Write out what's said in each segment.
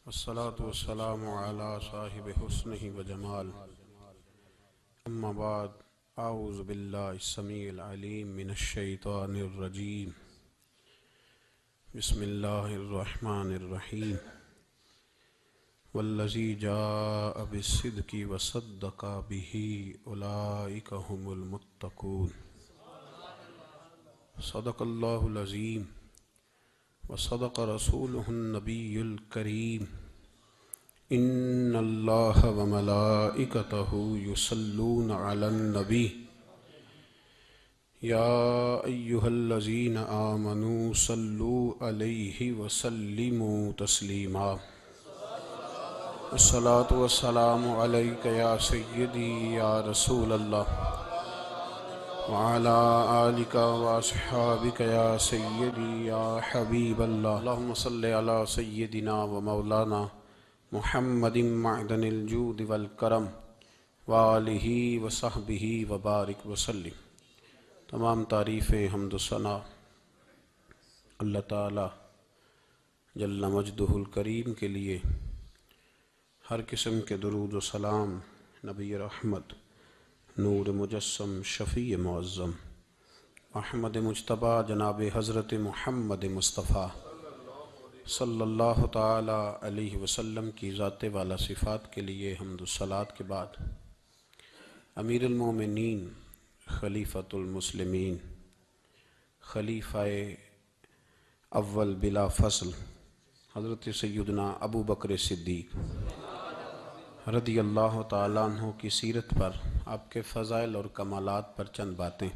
والصلاة والسلام على صاحب حسنه وجمال. أما بعد، أعوذ بالله السميع العليم من الشيطان الرجيم. بسم الله الرحمن الرحيم. والذي جاء بالصدق وصدق به أولئك هم المتقون. صدق الله العظيم وصدق رسوله النبي الكريم. إن الله وملائكته يصلون على النبي يا أيها الذين آمنوا صلوا عليه وسلموا تسليما. الصلاة والسلام عليك يا سيدي يا رسول الله وعلى آلك وأصحابك يا سيدي يا حبيب الله. اللهم صل على سيدنا ومولانا محمد معدن الجود والکرم وآلہ وصحبہ وبارک وسلم. تمام تعریفیں حمد و ثنا اللہ تعالی جل مجدہ الکریم کے لیے. ہر قسم کے درود و سلام نبی رحمت، نور مجسم، شفیع معظم، احمد مجتبی جناب حضرت محمد مصطفیٰ صلی اللہ تعالی علیہ وسلم کی ذات والا صفات کے لیے حمد و صلات کے بعد، امیر المومنین، خلیفۃ المسلمین، خلیفہ اول بلا فصل حضرت سیدنا ابو بکر صدیق رضی اللہ تعالیٰ عنہ کی سیرت پر، آپ کے فضائل اور کمالات پر چند باتیں.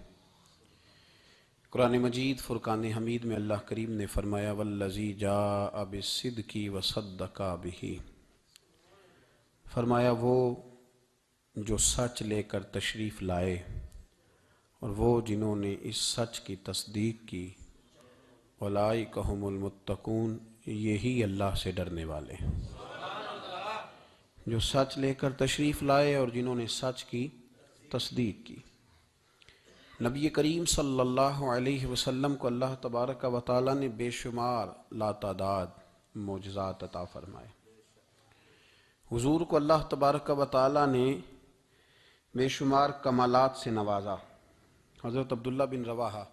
قرآن مجید فرقان حمید میں اللہ کریم نے فرمایا والذی جاء بالصدق وصدق بہ، فرمایا وہ جو سچ لے کر تشریف لائے اور وہ جنہوں نے اس سچ کی تصدیق کی. اولئک ھم المتقون، یہی اللہ سے ڈرنے والے ہیں. جو سچ لے کر تشریف لائے اور جنہوں نے سچ کی تصدیق کی. نبی کریم صلی اللہ علیہ وسلم کو اللہ تبارک و تعالیٰ نے بے شمار لاتعداد معجزات عطا فرمائے. حضور کو اللہ تبارک و تعالیٰ نے بے شمار کمالات سے نوازا. حضرت عبداللہ بن رواحہ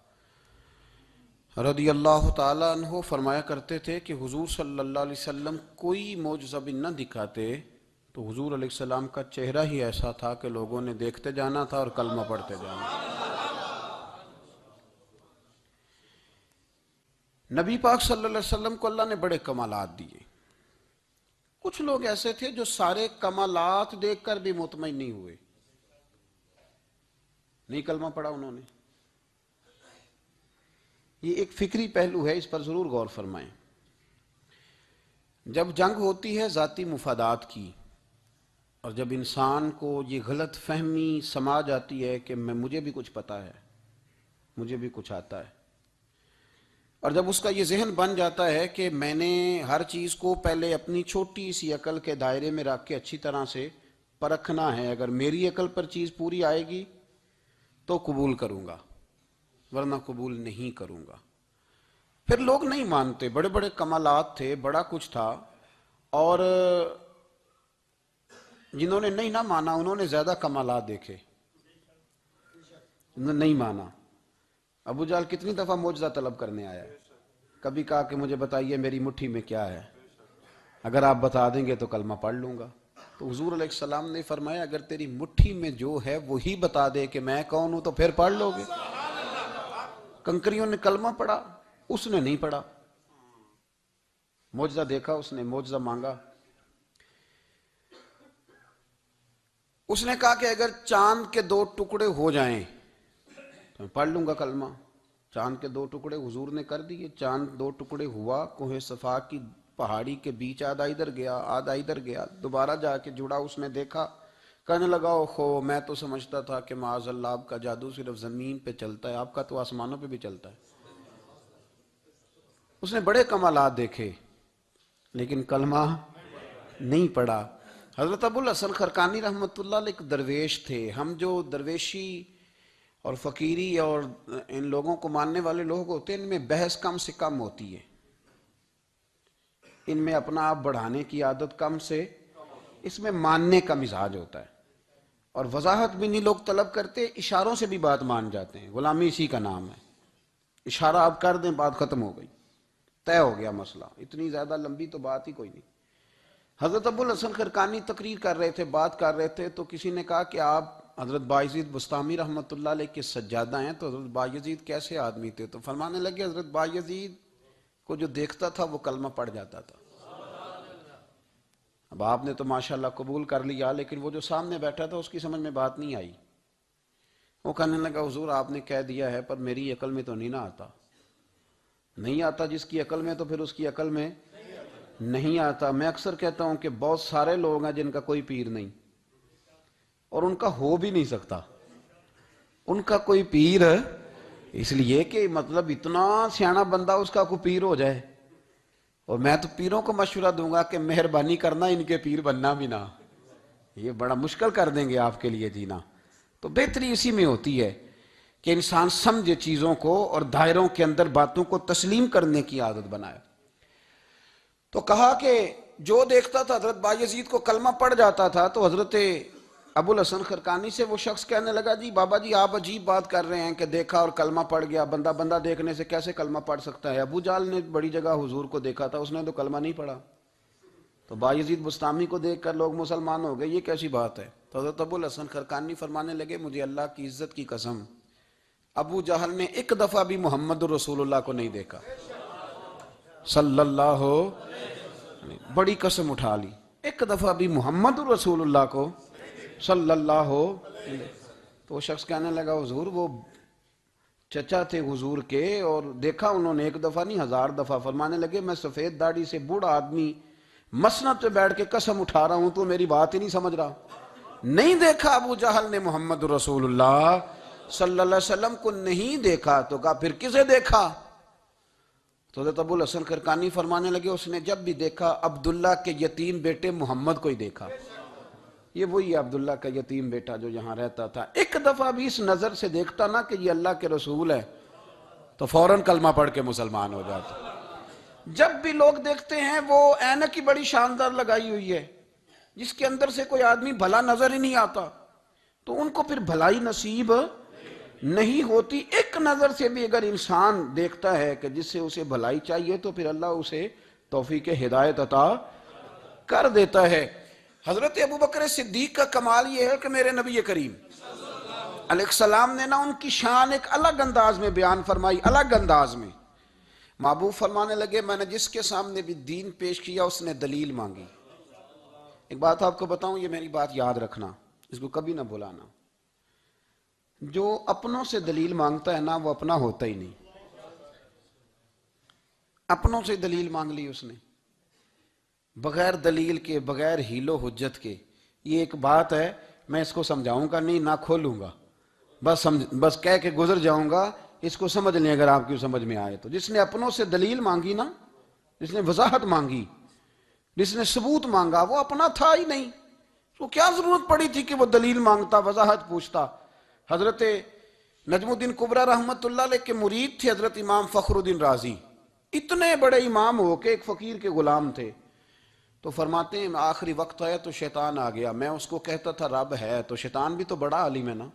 رضی اللہ تعالیٰ عنہ فرمایا کرتے تھے کہ حضور صلی اللہ علیہ وسلم کوئی معجزہ بھی نہ دکھاتے تو حضور علیہ السلام کا چہرہ ہی ایسا تھا کہ لوگوں نے دیکھتے جانا تھا اور کلمہ پڑھتے جانا. نبی پاک صلی اللہ علیہ وسلم کو اللہ نے بڑے کمالات دیے. کچھ لوگ ایسے تھے جو سارے کمالات دیکھ کر بھی مطمئن نہیں ہوئے، نہیں کلمہ پڑھا انہوں نے. یہ ایک فکری پہلو ہے، اس پر ضرور غور فرمائیں. جب جنگ ہوتی ہے ذاتی مفادات کی، اور جب انسان کو یہ غلط فہمی سما جاتی ہے کہ مجھے بھی کچھ پتہ ہے، مجھے بھی کچھ آتا ہے، اور جب اس کا یہ ذہن بن جاتا ہے کہ میں نے ہر چیز کو پہلے اپنی چھوٹی سی عقل کے دائرے میں رکھ کے اچھی طرح سے پرکھنا ہے، اگر میری عقل پر چیز پوری آئے گی تو قبول کروں گا ورنہ قبول نہیں کروں گا. پھر لوگ نہیں مانتے. بڑے بڑے کمالات تھے، بڑا کچھ تھا، اور جنہوں نے نہیں نہ مانا انہوں نے زیادہ کمالات دیکھے، انہوں نے نہیں مانا. ابو جہل کتنی دفعہ معجزہ طلب کرنے آیا ہے، کبھی کہا کہ مجھے بتائیے میری مٹھی میں کیا ہے، اگر آپ بتا دیں گے تو کلمہ پڑھ لوں گا. تو حضور علیہ السلام نے فرمایا اگر تیری مٹھی میں جو ہے وہی بتا دے کہ میں کون ہوں تو پھر پڑھ لو گے. کنکریوں نے کلمہ پڑھا، اس نے نہیں پڑھا. معجزہ دیکھا، اس نے معجزہ مانگا. اس نے کہا کہ اگر چاند کے 2 ٹکڑے ہو جائیں تو میں پڑھ لوں گا کلمہ. چاند کے 2 ٹکڑے حضور نے کر دیے. چاند 2 ٹکڑے ہوا، کوہ صفا کی پہاڑی کے بیچ آدھا ادھر گیا آدھا ادھر گیا، دوبارہ جا کے جڑا. اس نے دیکھا، کہنے لگا اوہو میں تو سمجھتا تھا کہ معاذ اللہ آپ کا جادو صرف زمین پہ چلتا ہے، آپ کا تو آسمانوں پہ بھی چلتا ہے. اس نے بڑے کمالات دیکھے لیکن کلمہ نہیں پڑھا. حضرت ابو الحسن خرقانی رحمۃ اللہ علیہ ایک درویش تھے. ہم جو درویشی اور فقیری اور ان لوگوں کو ماننے والے لوگ ہوتے ہیں ان میں بحث کم سے کم ہوتی ہے. ان میں اپنا آپ بڑھانے کی عادت کم سے، اس میں ماننے کا مزاج ہوتا ہے، اور وضاحت بھی نہیں لوگ طلب کرتے، اشاروں سے بھی بات مان جاتے ہیں، غلامی اسی کا نام ہے، اشارہ آپ کر دیں بات ختم ہو گئی، طے ہو گیا مسئلہ، اتنی زیادہ لمبی تو بات ہی کوئی نہیں۔ حضرت ابو الحسن خرقانی تقریر کر رہے تھے، بات کر رہے تھے، تو کسی نے کہا کہ آپ حضرت بایزید بسطامی رحمۃ اللہ علیہ کے سجادہ ہیں، تو حضرت بایزید کیسے آدمی تھے؟ تو فرمانے لگے حضرت بایزید کو جو دیکھتا تھا وہ کلمہ پڑھ جاتا تھا۔ اب آپ نے تو ماشاءاللہ قبول کر لیا، لیکن وہ جو سامنے بیٹھا تھا اس کی سمجھ میں بات نہیں آئی۔ وہ کہنے لگا حضور آپ نے کہہ دیا ہے، پر میری عقل میں تو نہیں نہ آتا۔ نہیں آتا جس کی عقل میں، تو پھر اس کی عقل میں نہیں آتا۔ میں اکثر کہتا ہوں کہ بہت سارے لوگ ہیں جن کا کوئی پیر نہیں، اور ان کا ہو بھی نہیں سکتا، ان کا کوئی پیر، اس لیے کہ مطلب اتنا سیاںا بندہ اس کا کوئی پیر ہو جائے۔ اور میں تو پیروں کو مشورہ دوں گا کہ مہربانی کرنا ان کے پیر بننا بھی نہ، یہ بڑا مشکل کر دیں گے آپ کے لیے جینا۔ تو بہتری اسی میں ہوتی ہے کہ انسان سمجھے چیزوں کو اور دائروں کے اندر باتوں کو تسلیم کرنے کی عادت بنائے۔ تو کہا کہ جو دیکھتا تھا حضرت بایزید کو کلمہ پڑھ جاتا تھا، تو حضرت ابو الحسن خرقانی سے وہ شخص کہنے لگا جی بابا جی آپ عجیب بات کر رہے ہیں کہ دیکھا اور کلمہ پڑھ گیا، بندہ دیکھنے سے کیسے کلمہ پڑھ سکتا ہے؟ ابو جہل نے بڑی جگہ حضور کو دیکھا تھا، اس نے تو کلمہ نہیں پڑھا، تو بایزید بسطامی کو دیکھ کر لوگ مسلمان ہو گئے، یہ کیسی بات ہے؟ تو حضرت ابو الحسن خرقانی فرمانے لگے مجھے اللہ کی عزت کی قسم، ابو جہل نے ایک دفعہ بھی محمد رسول اللہ کو نہیں دیکھا صلی اللہ ہو، بڑی قسم اٹھا لی، ایک دفعہ بھی محمد رسول اللہ کو صلی اللہ ہو۔ تو وہ شخص کہنے لگا حضور وہ چچا تھے حضور کے، اور دیکھا انہوں نے ایک دفعہ نہیں 1000 دفعہ۔ فرمانے لگے میں سفید داڑھی سے بوڑھا آدمی مسند پہ بیٹھ کے قسم اٹھا رہا ہوں، تو میری بات ہی نہیں سمجھ رہا، نہیں دیکھا ابو جہل نے محمد رسول اللہ صلی اللہ علیہ وسلم کو، نہیں دیکھا۔ تو کہا پھر کسے دیکھا؟ تو حضرت ابو الحسن خرقانی فرمانے لگے اس نے جب بھی دیکھا عبداللہ کے یتیم بیٹے محمد کو ہی دیکھا، یہ وہی عبداللہ کا یتیم بیٹا جو یہاں رہتا تھا، ایک دفعہ بھی اس نظر سے دیکھتا نا کہ یہ اللہ کے رسول ہے، تو فوراً کلمہ پڑھ کے مسلمان ہو جاتا۔ جب بھی لوگ دیکھتے ہیں وہ اینک کی بڑی شاندار لگائی ہوئی ہے، جس کے اندر سے کوئی آدمی بھلا نظر ہی نہیں آتا، تو ان کو پھر بھلائی نصیب نہیں ہوتی۔ ایک نظر سے بھی اگر انسان دیکھتا ہے کہ جس سے اسے بھلائی چاہیے، تو پھر اللہ اسے توفیق ہدایت عطا کر دیتا ہے۔ حضرت ابو بکر صدیق کا کمال یہ ہے کہ میرے نبی کریم علیہ السلام نے نا ان کی شان ایک الگ انداز میں بیان فرمائی، الگ انداز میں۔ محبوب فرمانے لگے میں نے جس کے سامنے بھی دین پیش کیا اس نے دلیل مانگی۔ ایک بات آپ کو بتاؤں، یہ میری بات یاد رکھنا، اس کو کبھی نہ بھلانا، جو اپنوں سے دلیل مانگتا ہے نا وہ اپنا ہوتا ہی نہیں۔ اپنوں سے دلیل مانگ لی اس نے، بغیر دلیل کے، بغیر حیل و حجت کے۔ یہ ایک بات ہے، میں اس کو سمجھاؤں گا نہیں، نہ کھولوں گا، بس کہہ کے گزر جاؤں گا، اس کو سمجھ لیں اگر آپ کی سمجھ میں آئے تو۔ جس نے اپنوں سے دلیل مانگی نا، جس نے وضاحت مانگی، جس نے ثبوت مانگا، وہ اپنا تھا ہی نہیں، تو کیا ضرورت پڑی تھی کہ وہ دلیل مانگتا، وضاحت پوچھتا۔ حضرت نجم الدین کبریٰ رحمت اللہ علیہ کے مرید تھے حضرت امام فخر الدین رازی، اتنے بڑے امام ہو کے ایک فقیر کے غلام تھے۔ تو فرماتے ہیں آخری وقت آیا تو شیطان آ گیا، میں اس کو کہتا تھا رب ہے، تو شیطان بھی تو بڑا عالم ہے نا،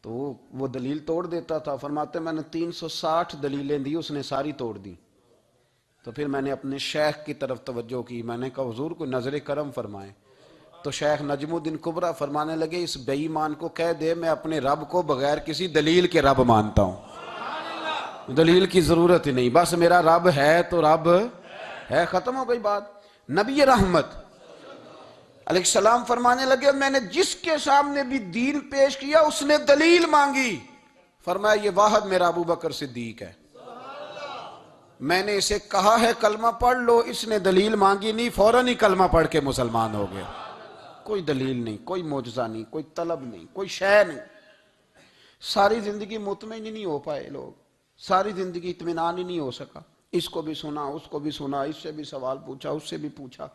تو وہ دلیل توڑ دیتا تھا۔ فرماتے میں نے 360 دلیلیں دی، اس نے ساری توڑ دی۔ تو پھر میں نے اپنے شیخ کی طرف توجہ کی، میں نے کہا حضور کو نظر کرم فرمائیں۔ تو شیخ نجم الدین کبریٰ فرمانے لگے اس بے ایمان کو کہہ دے میں اپنے رب کو بغیر کسی دلیل کے رب مانتا ہوں، دلیل کی ضرورت ہی نہیں، بس میرا رب ہے تو رب ہے، ختم ہو گئی بات۔ نبی رحمت علیہ السلام فرمانے لگے میں نے جس کے سامنے بھی دین پیش کیا اس نے دلیل مانگی، فرمایا یہ واحد میرا ابو بکر صدیق ہے، میں نے اسے کہا ہے کلمہ پڑھ لو، اس نے دلیل مانگی نہیں، فوراً ہی کلمہ پڑھ کے مسلمان ہو گیا۔ کوئی دلیل نہیں، کوئی معجزہ نہیں، کوئی طلب نہیں، کوئی شے نہیں۔ ساری زندگی مطمئن ہی نہیں ہو پائے لوگ، ساری زندگی اطمینان ہی نہیں ہو سکا، اس کو بھی سنا، اس کو بھی سنا، اس سے بھی سوال پوچھا، اس سے بھی پوچھا۔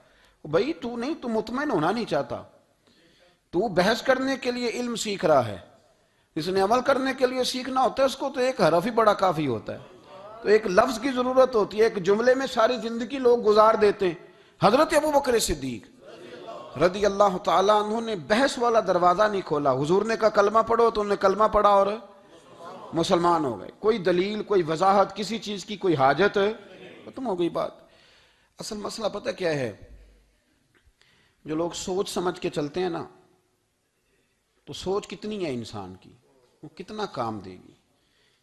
بھئی تو مطمئن ہونا نہیں چاہتا، تو بحث کرنے کے لیے علم سیکھ رہا ہے، اس نے عمل کرنے کے لیے سیکھنا ہوتا ہے، اس کو تو ایک حرف ہی بڑا کافی ہوتا ہے۔ تو ایک لفظ کی ضرورت ہوتی ہے، ایک جملے میں ساری زندگی لوگ گزار دیتے ہیں۔ حضرت ابوبکر صدیق رضی اللہ تعالیٰ عنہ نے بحث والا دروازہ نہیں کھولا۔ حضور نے کہا کلمہ پڑھو تو انہوں نے کلمہ پڑھا اور مسلمان ہو گئے۔ کوئی دلیل، کوئی وضاحت، کسی چیز کی کوئی حاجت، ختم ہو گئی بات۔ اصل مسئلہ پتہ کیا ہے؟ جو لوگ سوچ سمجھ کے چلتے ہیں نا، تو سوچ کتنی ہے انسان کی، وہ کتنا کام دے گی۔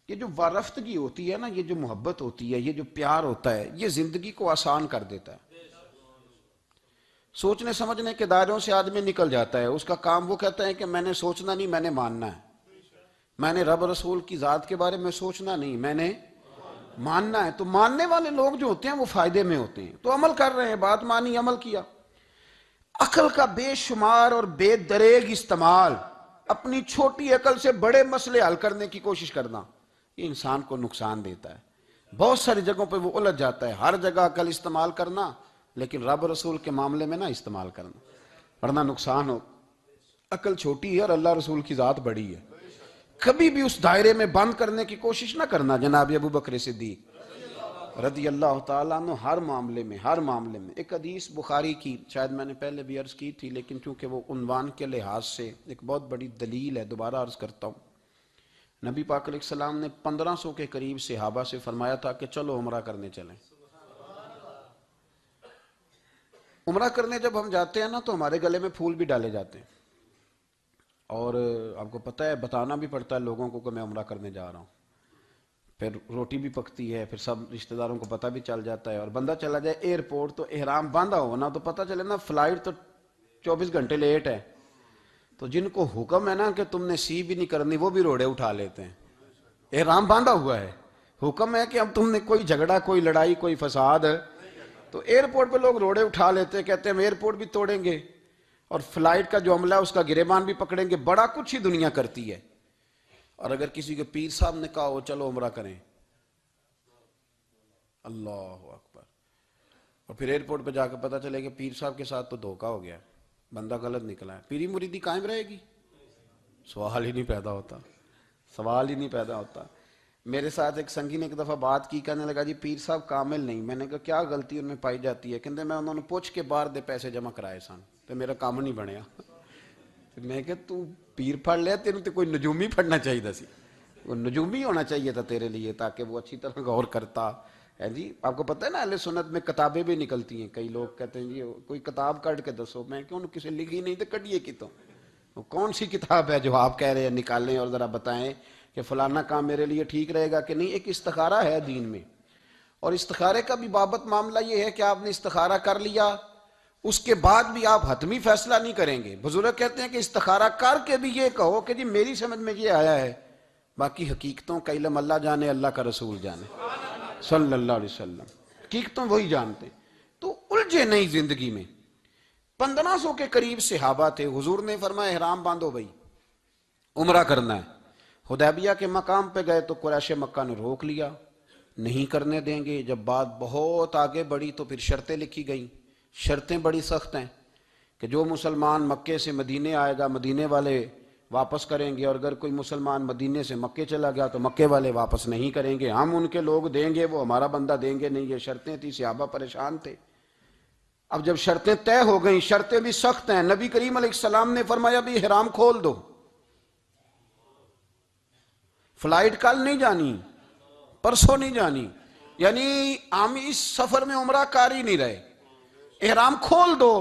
یہ جو وارفتگی ہوتی ہے نا، یہ جو محبت ہوتی ہے، یہ جو پیار ہوتا ہے، یہ زندگی کو آسان کر دیتا ہے۔ سوچنے سمجھنے کے دائروں سے آدمی نکل جاتا ہے، اس کا کام وہ کہتا ہے کہ میں نے سوچنا نہیں، میں نے ماننا ہے۔ میں نے رب رسول کی ذات کے بارے میں سوچنا نہیں، میں نے ماننا ہے۔ تو ماننے والے لوگ جو ہوتے ہیں وہ فائدے میں ہوتے ہیں، تو عمل کر رہے ہیں، بات مانی، عمل کیا۔ عقل کا بے شمار اور بے دریغ استعمال، اپنی چھوٹی عقل سے بڑے مسئلے حل کرنے کی کوشش کرنا، یہ انسان کو نقصان دیتا ہے۔ بہت ساری جگہوں پہ وہ الجھ جاتا ہے۔ ہر جگہ عقل استعمال کرنا، لیکن رب رسول کے معاملے میں نہ استعمال کرنا، ورنہ نقصان ہو۔ عقل چھوٹی ہے اور اللہ رسول کی ذات بڑی ہے، کبھی بھی اس دائرے میں بند کرنے کی کوشش نہ کرنا۔ جناب ابوبکر صدیق رضی اللہ تعالیٰ عنہ ہر معاملے میں ایک حدیث بخاری کی، شاید میں نے پہلے بھی عرض کی تھی، لیکن چونکہ وہ عنوان کے لحاظ سے ایک بہت بڑی دلیل ہے، دوبارہ عرض کرتا ہوں۔ نبی پاک علیہ السلام نے 1500 کے قریب صحابہ سے فرمایا تھا کہ چلو عمرہ کرنے چلیں۔ عمرہ کرنے جب ہم جاتے ہیں نا تو ہمارے گلے میں پھول بھی ڈالے جاتے ہیں، اور آپ کو پتہ ہے بتانا بھی پڑتا ہے لوگوں کو کہ میں عمرہ کرنے جا رہا ہوں۔ پھر روٹی بھی پکتی ہے، پھر سب رشتہ داروں کو پتہ بھی چل جاتا ہے، اور بندہ چلا جائے ایئرپورٹ تو احرام باندھا ہو نا، تو پتہ چلے نا فلائٹ تو 24 گھنٹے لیٹ ہے، تو جن کو حکم ہے نا کہ تم نے سی بھی نہیں کرنی، وہ بھی روڑے اٹھا لیتے ہیں۔ احرام باندھا ہوا ہے، حکم ہے کہ اب تم نے کوئی جھگڑا، کوئی لڑائی، کوئی فساد، تو ایئرپورٹ پہ لوگ روڑے اٹھا لیتے ہیں، کہتے ہیں ہم ایئرپورٹ بھی توڑیں گے اور فلائٹ کا جو عملہ ہے اس کا گریبان بھی پکڑیں گے۔ بڑا کچھ ہی دنیا کرتی ہے، اور اگر کسی کے پیر صاحب نے کہا ہو چلو عمرہ کریں، اللہ اکبر، اور پھر ایئرپورٹ پہ جا کے پتہ چلے کہ پیر صاحب کے ساتھ تو دھوکہ ہو گیا، بندہ غلط نکلا ہے، پیری مریدی قائم رہے گی؟ سوال ہی نہیں پیدا ہوتا۔ میرے ساتھ ایک سنگی نے ایک دفعہ بات کی، کہنے لگا جی پیر صاحب کامل نہیں۔ میں نے کہا کیا غلطی ان میں پائی جاتی ہے؟ کہتے میں انہوں نے پوچھ کے باہر دے پیسے جمع کرائے سن تو میرا کام نہیں بنیا۔ میں کہ تو پیر پڑھ لیا، تیرے تو کوئی نجومی پڑھنا چاہیے سی، وہ نجومی ہونا چاہیے تھا تیرے لیے، تاکہ وہ اچھی طرح غور کرتا ہے۔ جی آپ کو پتہ ہے نا اہل سنت میں کتابیں بھی نکلتی ہیں، کئی لوگ کہتے ہیں جی کوئی کتاب کٹ کے دسو، میں کیوں کسی لکھی نہیں تو کٹیے کی تو وہ کون سی کتاب ہے جو آپ کہہ رہے ہیں نکالیں اور ذرا بتائیں کہ فلانا کام میرے لیے ٹھیک رہے گا کہ نہیں۔ ایک استخارہ ہے دین میں، اور استخارے کا بھی بابت معاملہ یہ ہے کہ آپ نے استخارہ کر لیا، اس کے بعد بھی آپ حتمی فیصلہ نہیں کریں گے۔ بزرگ کہتے ہیں کہ استخارہ کر کے بھی یہ کہو کہ جی میری سمجھ میں یہ آیا ہے، باقی حقیقتوں کا علم اللہ جانے، اللہ کا رسول جانے صلی اللہ علیہ وسلم، حقیقتوں وہی جانتے۔ تو الجھے نہیں زندگی میں۔ 1500 کے قریب صحابہ تھے، حضور نے فرمایا احرام باندھو بھائی، عمرہ کرنا ہے۔ حدیبیہ کے مقام پہ گئے تو قریش مکہ نے روک لیا، نہیں کرنے دیں گے۔ جب بات بہت آگے بڑھی تو پھر شرطیں لکھی گئیں، شرطیں بڑی سخت ہیں کہ جو مسلمان مکے سے مدینے آئے گا مدینے والے واپس کریں گے، اور اگر کوئی مسلمان مدینے سے مکے چلا گیا تو مکے والے واپس نہیں کریں گے، ہم ان کے لوگ دیں گے، وہ ہمارا بندہ دیں گے نہیں۔ یہ شرطیں تھی، صحابہ پریشان تھے۔ اب جب شرطیں طے ہو گئیں، شرطیں بھی سخت ہیں، نبی کریم علیہ السلام نے فرمایا بھی احرام کھول دو، فلائٹ کل نہیں جانی، پرسوں نہیں جانی، یعنی ہم اس سفر میں عمرہ کار ہی نہیں رہے، احرام کھول دو۔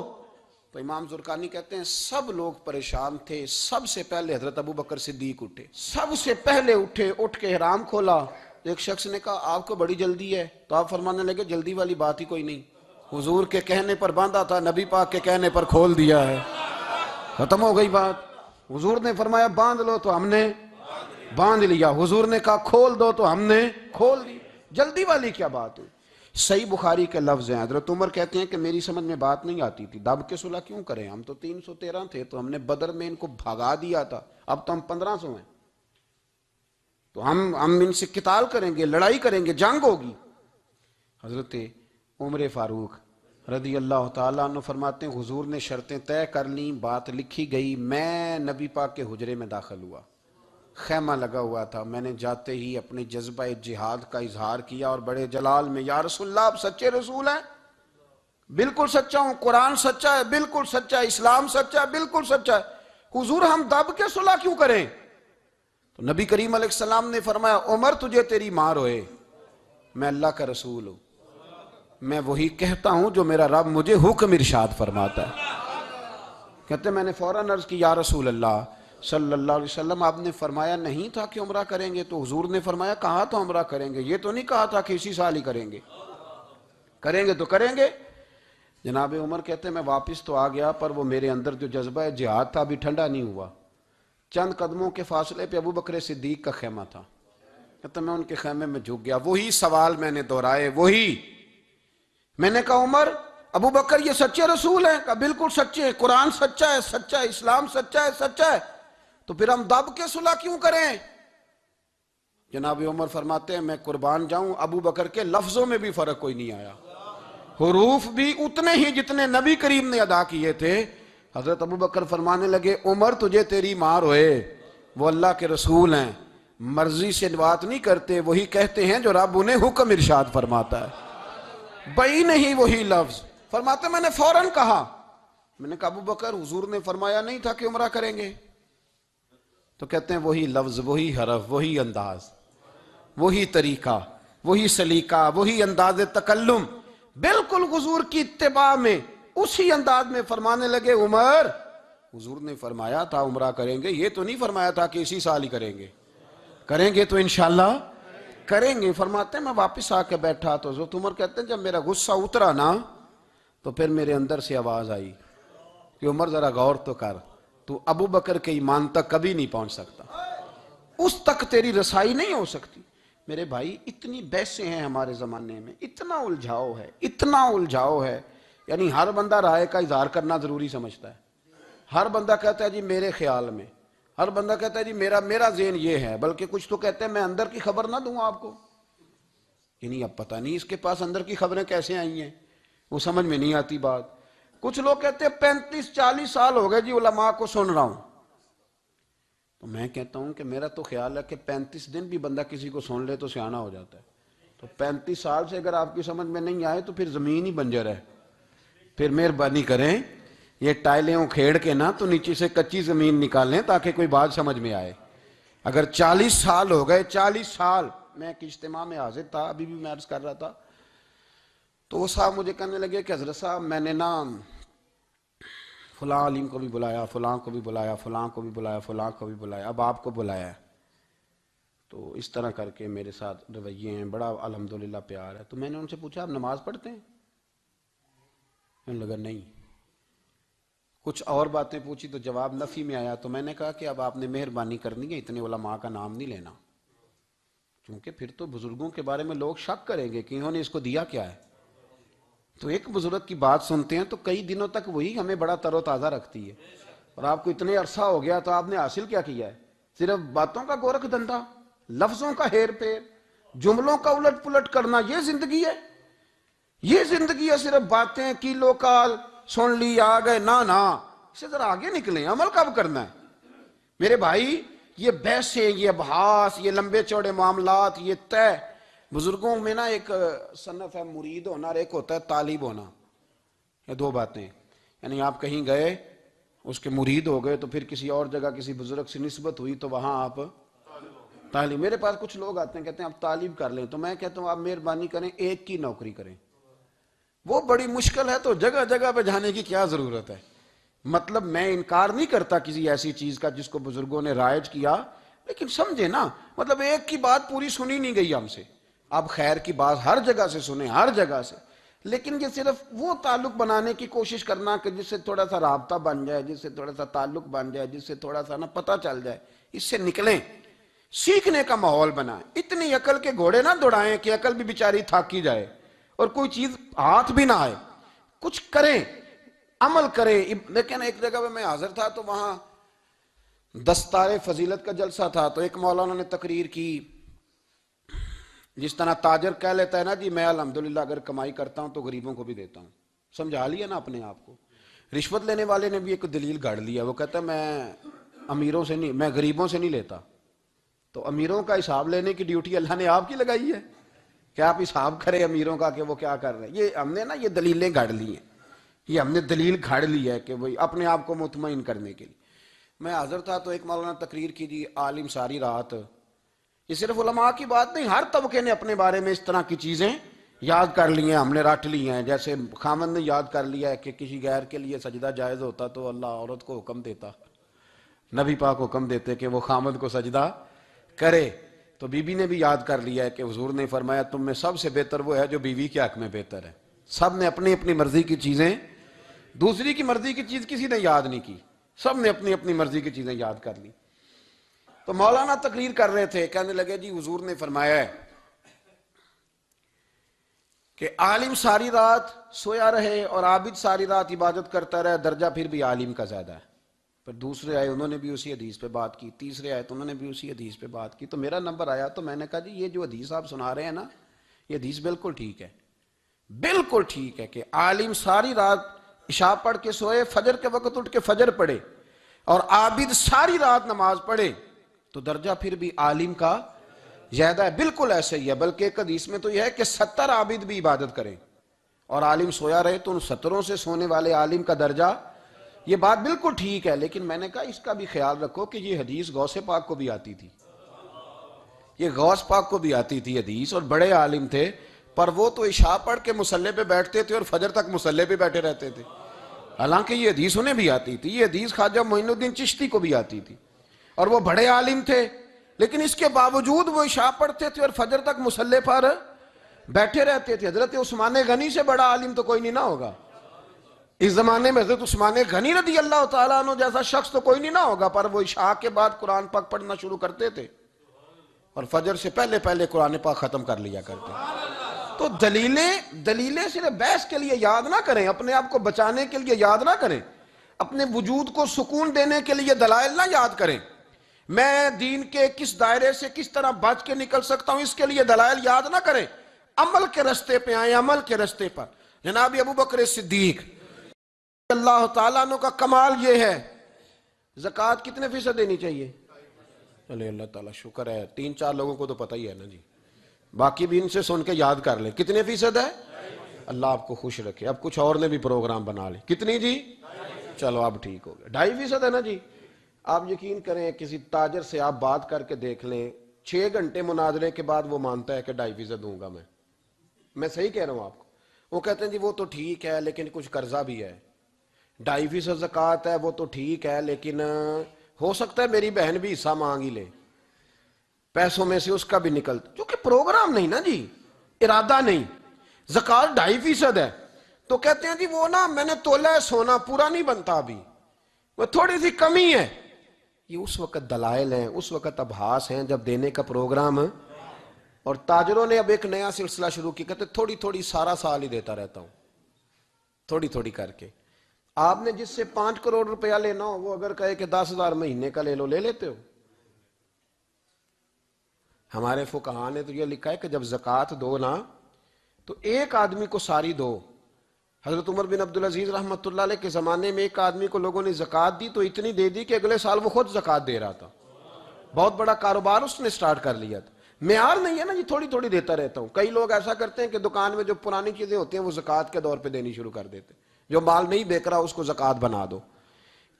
تو امام زرقانی کہتے ہیں سب لوگ پریشان تھے، سب سے پہلے حضرت ابوبکر صدیق اٹھے، سب سے پہلے اٹھے، اٹھ کے احرام کھولا۔ ایک شخص نے کہا آپ کو بڑی جلدی ہے، تو آپ فرمانے لگے جلدی والی بات ہی کوئی نہیں، حضور کے کہنے پر باندھا تھا، نبی پاک کے کہنے پر کھول دیا ہے، ختم ہو گئی بات۔ حضور نے فرمایا باندھ لو تو ہم نے باندھ لیا، حضور نے کہا کھول دو تو ہم نے کھول دی، جلدی والی کیا بات ہوئی؟ صحیح بخاری کے لفظ ہیں، حضرت عمر کہتے ہیں کہ میری سمجھ میں بات نہیں آتی تھی، دب کے صلح کیوں کریں، ہم تو 313 تھے، تو ہم نے بدر میں ان کو بھگا دیا تھا، اب تو ہم 1500 ہیں، تو ہم ان سے قتال کریں گے، لڑائی کریں گے، جنگ ہوگی۔ حضرت عمر فاروق رضی اللہ تعالیٰ عنہ فرماتے ہیں حضور نے شرطیں طے کر لیں، بات لکھی گئی، میں نبی پاک کے حجرے میں داخل ہوا، خیمہ لگا ہوا تھا، میں نے جاتے ہی اپنے جذبہ جہاد کا اظہار کیا اور بڑے جلال میں، یا رسول اللہ آپ سچے رسول ہیں؟ بالکل سچا ہوں، قرآن سچا ہے، بالکل سچا ہے، اسلام سچا ہے، بالکل سچا ہے، حضور ہم دب کے صلح کیوں کریں؟ تو نبی کریم علیہ السلام نے فرمایا عمر تجھے تیری ماں روئے، میں اللہ کا رسول ہوں، میں وہی کہتا ہوں جو میرا رب مجھے حکم ارشاد فرماتا ہے۔ کہتے میں نے فوراً عرض کی یا رسول اللہ صلی اللہ علیہ وسلم آپ نے فرمایا نہیں تھا کہ عمرہ کریں گے؟ تو حضور نے فرمایا کہا تو عمرہ کریں گے، یہ تو نہیں کہا تھا کہ اسی سال ہی کریں گے، کریں گے تو کریں گے۔ جناب عمر کہتے ہیں میں واپس تو آ گیا، پر وہ میرے اندر جو جذبہ جہاد تھا ابھی ٹھنڈا نہیں ہوا۔ چند قدموں کے فاصلے پہ ابو بکر صدیق کا خیمہ تھا، کہتے میں ان کے خیمے میں جھک گیا، وہی سوال میں نے دہرائے، وہی میں نے کہا عمر ابو بکر یہ سچے رسول ہیں؟ کہا بالکل سچے ہیں، قرآن سچا ہے، سچا ہے، اسلام سچا ہے، سچا ہے، تو پھر ہم دب کے صلح کیوں کریں؟ جناب عمر فرماتے ہیں میں قربان جاؤں ابو بکر کے لفظوں میں بھی فرق کوئی نہیں آیا، حروف بھی اتنے ہی جتنے نبی کریم نے ادا کیے تھے۔ حضرت ابو بکر فرمانے لگے عمر تجھے تیری ماں روئے، وہ اللہ کے رسول ہیں، مرضی سے بات نہیں کرتے، وہی کہتے ہیں جو رب انہیں حکم ارشاد فرماتا ہے، بئی نہیں وہی لفظ۔ فرماتے میں نے فوراً کہا، میں نے کہا ابو بکر حضور نے فرمایا نہیں تھا کہ عمرہ کریں گے؟ تو کہتے ہیں وہی لفظ، وہی حرف، وہی انداز، وہی طریقہ، وہی سلیقہ، وہی انداز تکلم، بالکل حضور کی اتباع میں اسی انداز میں فرمانے لگے عمر حضور نے فرمایا تھا عمرہ کریں گے، یہ تو نہیں فرمایا تھا کہ اسی سال ہی کریں گے، کریں گے تو انشاءاللہ کریں گے۔ فرماتے ہیں میں واپس آ کے بیٹھا تو حضرت عمر کہتے ہیں جب میرا غصہ اترا نا تو پھر میرے اندر سے آواز آئی کہ عمر ذرا غور تو کر، تو ابو بکر کے ایمان تک کبھی نہیں پہنچ سکتا، اس تک تیری رسائی نہیں ہو سکتی۔ میرے بھائی اتنی بحثیں ہیں ہمارے زمانے میں، اتنا الجھاؤ ہے، اتنا الجھاؤ ہے، یعنی ہر بندہ رائے کا اظہار کرنا ضروری سمجھتا ہے، ہر بندہ کہتا ہے جی میرے خیال میں، ہر بندہ کہتا ہے جی میرا ذہن یہ ہے، بلکہ کچھ تو کہتے ہیں میں اندر کی خبر نہ دوں آپ کو، یعنی اب پتہ نہیں اس کے پاس اندر کی خبریں کیسے آئی ہیں، وہ سمجھ میں نہیں آتی بات۔ کچھ لوگ کہتے ہیں 35-40 سال ہو گئے جی علماء کو سن رہا ہوں، تو میں کہتا ہوں کہ میرا تو خیال ہے کہ 35 دن بھی بندہ کسی کو سن لے تو سیاںا ہو جاتا ہے، تو 35 سال سے اگر آپ کی سمجھ میں نہیں آئے تو پھر زمین ہی بنجر ہے، پھر مہربانی کریں یہ ٹائلیں اکھیڑ کے نا تو نیچے سے کچی زمین نکالیں تاکہ کوئی بات سمجھ میں آئے۔ اگر 40 سال ہو گئے، 40 سال، میں ایک اجتماع میں حاضر تھا، ابھی بھی میں عرض کر رہا تھا، تو وہ صاحب مجھے کہنے لگے کہ حضرت صاحب میں نے نا فلاں عالم کو بھی بلایا، فلاں کو بھی بلایا، فلاں کو بھی بلایا، فلاں کو بھی بلایا، اب آپ کو بلایا ہے، تو اس طرح کر کے میرے ساتھ رویے ہیں، بڑا الحمدللہ پیار ہے۔ تو میں نے ان سے پوچھا آپ نماز پڑھتے ہیں؟ انہوں نے لگا نہیں، کچھ اور باتیں پوچھی تو جواب نفی میں آیا، تو میں نے کہا کہ اب آپ نے مہربانی کرنی ہے اتنے علماء کا نام نہیں لینا، کیونکہ پھر تو بزرگوں کے بارے میں لوگ شک کریں گے کہ انہوں نے اس کو دیا کیا ہے۔ تو ایک بزرگ کی بات سنتے ہیں تو کئی دنوں تک وہی ہمیں بڑا تر و تازہ رکھتی ہے، اور آپ کو اتنے عرصہ ہو گیا تو آپ نے حاصل کیا کیا ہے؟ صرف باتوں کا گورکھ دھندا، لفظوں کا ہیر پھیر، جملوں کا الٹ پلٹ کرنا، یہ زندگی ہے؟ یہ زندگی ہے صرف باتیں کیلو کال سن لی آ گئے؟ نا اس سے ذرا آگے نکلیں، عمل کب کرنا ہے؟ میرے بھائی یہ بحثیں، یہ ابحاث، یہ لمبے چوڑے معاملات، یہ طے، بزرگوں میں نا ایک صنف ہے مرید ہونا اور ایک ہوتا ہے طالب ہونا، یہ دو باتیں، یعنی آپ کہیں گئے اس کے مرید ہو گئے تو پھر کسی اور جگہ کسی بزرگ سے نسبت ہوئی تو وہاں آپ طالب۔ میرے پاس کچھ لوگ آتے ہیں کہتے ہیں آپ طالب کر لیں، تو میں کہتا ہوں آپ مہربانی کریں ایک کی نوکری کریں، وہ بڑی مشکل ہے تو جگہ جگہ پہ جانے کی کیا ضرورت ہے؟ مطلب میں انکار نہیں کرتا کسی ایسی چیز کا جس کو بزرگوں نے رائج کیا، لیکن سمجھے نا، مطلب ایک کی بات پوری سنی نہیں گئی ہم سے، آپ خیر کی بات ہر جگہ سے سنیں، ہر جگہ سے، لیکن یہ صرف وہ تعلق بنانے کی کوشش کرنا کہ جس سے تھوڑا سا رابطہ بن جائے، جس سے تھوڑا سا تعلق بن جائے، جس سے تھوڑا سا نا پتہ چل جائے، اس سے نکلیں، سیکھنے کا ماحول بنائیں، اتنی عقل کے گھوڑے نہ دوڑائیں کہ عقل بھی بیچاری تھاکی جائے اور کوئی چیز ہاتھ بھی نہ آئے، کچھ کریں، عمل کریں۔ لیکن ایک جگہ پہ میں حاضر تھا تو وہاں دستار فضیلت کا جلسہ تھا، تو ایک مولانا نے تقریر کی، جس طرح تاجر کہہ لیتا ہے نا جی میں الحمدللہ اگر کمائی کرتا ہوں تو غریبوں کو بھی دیتا ہوں، سمجھا لیا نا اپنے آپ کو۔ رشوت لینے والے نے بھی ایک دلیل گاڑ لیا، وہ کہتا ہے میں امیروں سے نہیں، میں غریبوں سے نہیں لیتا، تو امیروں کا حساب لینے کی ڈیوٹی اللہ نے آپ کی لگائی ہے کہ آپ حساب کریں امیروں کا کہ وہ کیا کر رہے ہیں. یہ ہم نے نا یہ دلیلیں گھڑ لی ہیں, یہ ہم نے دلیل گھڑ لی ہے کہ وہی اپنے آپ کو مطمئن کرنے کے لیے. میں حاضر تھا تو ایک مولانا تقریر کی جی, عالم ساری رات. یہ صرف علماء کی بات نہیں, ہر طبقے نے اپنے بارے میں اس طرح کی چیزیں یاد کر لی ہیں, ہم نے رٹ لی ہیں. جیسے خامند نے یاد کر لیا ہے کہ کسی غیر کے لیے سجدہ جائز ہوتا تو اللہ عورت کو حکم دیتا, نبی پاک حکم دیتے کہ وہ خامند کو سجدہ کرے. تو بی بی نے بھی یاد کر لیا ہے کہ حضور نے فرمایا تم میں سب سے بہتر وہ ہے جو بیوی کے حق میں بہتر ہے. سب نے اپنی اپنی مرضی کی چیزیں, دوسری کی مرضی کی چیز کسی نے یاد نہیں کی, سب نے اپنی اپنی مرضی کی چیزیں یاد کر لی. تو مولانا تقریر کر رہے تھے, کہنے لگے جی حضور نے فرمایا ہے کہ عالم ساری رات سویا رہے اور عابد ساری رات عبادت کرتا رہے, درجہ پھر بھی عالم کا زیادہ ہے. پھر دوسرے آئے, انہوں نے بھی اسی حدیث پہ بات کی. تیسرے آئے تو انہوں نے بھی اسی حدیث پہ بات کی. تو میرا نمبر آیا تو میں نے کہا جی یہ جو حدیث آپ سنا رہے ہیں نا, یہ حدیث بالکل ٹھیک ہے, بالکل ٹھیک ہے کہ عالم ساری رات عشاء پڑھ کے سوئے, فجر کے وقت اٹھ کے فجر پڑھے, اور عابد ساری رات نماز پڑھے تو درجہ پھر بھی عالم کا زیادہ ہے. بالکل ایسے ہی ہے, بلکہ ایک حدیث میں تو یہ ہے کہ 70 عابد بھی عبادت کریں اور عالم سویا رہے تو ان 70 سے سونے والے عالم کا درجہ. یہ بات بالکل ٹھیک ہے, لیکن میں نے کہا اس کا بھی خیال رکھو کہ یہ حدیث غوث پاک کو بھی آتی تھی, یہ غوث پاک کو بھی آتی تھی حدیث, اور بڑے عالم تھے, پر وہ تو عشاء پڑھ کے مصلے پہ بیٹھتے تھے اور فجر تک مصلے پہ بیٹھے رہتے تھے. حالانکہ یہ حدیث انہیں بھی آتی تھی, یہ حدیث خواجہ معین الدین چشتی کو بھی آتی تھی, اور وہ بڑے عالم تھے, لیکن اس کے باوجود وہ عشاء پڑھتے تھے اور فجر تک مصلے پر بیٹھے رہتے تھے. حضرت عثمان غنی سے بڑا عالم تو کوئی نہیں نہ ہوگا اس زمانے میں. حضرت عثمان غنی رضی اللہ تعالیٰ عنہ جیسا شخص تو کوئی نہیں نہ ہوگا, پر وہ عشاء کے بعد قرآن پاک پڑھنا شروع کرتے تھے اور فجر سے پہلے پہلے قرآن پاک ختم کر لیا کرتے. تو دلیلیں صرف بحث کے لیے یاد نہ کریں, اپنے آپ کو بچانے کے لیے یاد نہ کریں, اپنے وجود کو سکون دینے کے لیے دلائل نہ یاد کریں. میں دین کے کس دائرے سے کس طرح بچ کے نکل سکتا ہوں اس کے لیے دلائل یاد نہ کریں, عمل کے رستے پہ آئیں, عمل کے رستے پر. جناب ابو بکر صدیق اللہ تعالیٰ عنہ کا کمال یہ ہے, زکوٰۃ کتنے فیصد دینی چاہیے؟ چلے اللہ تعالیٰ شکر ہے, 3-4 لوگوں کو تو پتہ ہی ہے نا جی, باقی بھی ان سے سن کے یاد کر لیں. کتنے فیصد ہے؟ اللہ آپ کو خوش رکھے. اب کچھ اور نے بھی پروگرام بنا لے. کتنی جی؟ چلو اب ٹھیک ہو گیا, 2.5% ہے نا جی. آپ یقین کریں کسی تاجر سے آپ بات کر کے دیکھ لیں, 6 گھنٹے مناظرے کے بعد وہ مانتا ہے کہ 2.5% دوں گا میں صحیح کہہ رہا ہوں آپ کو. وہ کہتے ہیں جی وہ تو ٹھیک ہے لیکن کچھ قرضہ بھی ہے, 2.5% زکوٰۃ ہے وہ تو ٹھیک ہے لیکن ہو سکتا ہے میری بہن بھی حصہ مانگ ہی لے, پیسوں میں سے اس کا بھی نکلتا, کیونکہ پروگرام نہیں نا جی, ارادہ نہیں. زکوٰۃ 2.5% ہے تو کہتے ہیں جی وہ نا میں نے تولا ہے سونا, پورا نہیں بنتا ابھی, وہ تھوڑی سی کمی ہے. یہ اس وقت دلائل ہیں, اس وقت ابحاث ہیں جب دینے کا پروگرام ہے. اور تاجروں نے اب ایک نیا سلسلہ شروع کیا, کہتے تھوڑی تھوڑی سارا سال ہی دیتا رہتا ہوں, تھوڑی تھوڑی کر کے. آپ نے جس سے 5 کروڑ روپیہ لینا ہو وہ اگر کہے کہ 10,000 مہینے کا لے لو, لے لیتے ہو؟ ہمارے فقہاء نے تو یہ لکھا ہے کہ جب زکوٰۃ دو نا تو ایک آدمی کو ساری دو. حضرت عمر بن عبدالعزیز رحمۃ اللہ علیہ کے زمانے میں ایک آدمی کو لوگوں نے زکوٰۃ دی تو اتنی دے دی کہ اگلے سال وہ خود زکوٰۃ دے رہا تھا, بہت بڑا کاروبار اس نے سٹارٹ کر لیا تھا. معیار نہیں ہے نا جی تھوڑی تھوڑی دیتا رہتا ہوں. کئی لوگ ایسا کرتے ہیں کہ دکان میں جو پرانی چیزیں ہوتی ہیں وہ زکوٰۃ کے دور پہ دینی شروع کر دیتے, جو مال نہیں بیک رہا اس کو زکوٰۃ بنا دو.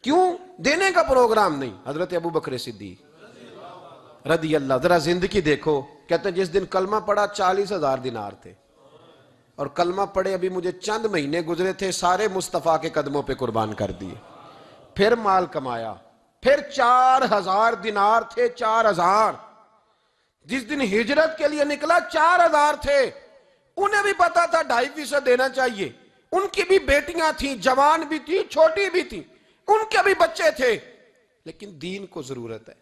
کیوں؟ دینے کا پروگرام نہیں. حضرت ابو بکر صدیق رضی اللہ, ذرا زندگی دیکھو, کہتے ہیں جس دن کلمہ پڑا 40,000 دینار تھے, اور کلمہ پڑے ابھی مجھے چند مہینے گزرے تھے, سارے مصطفیٰ کے قدموں پہ قربان کر دیے. پھر مال کمایا, پھر 4,000 دینار تھے, 4,000. جس دن ہجرت کے لیے نکلا 4,000 تھے. انہیں بھی پتا تھا 2.5% دینا چاہیے, ان کی بھی بیٹیاں تھیں, جوان بھی تھی, چھوٹی بھی تھی, ان کے بھی بچے تھے, لیکن دین کو ضرورت ہے.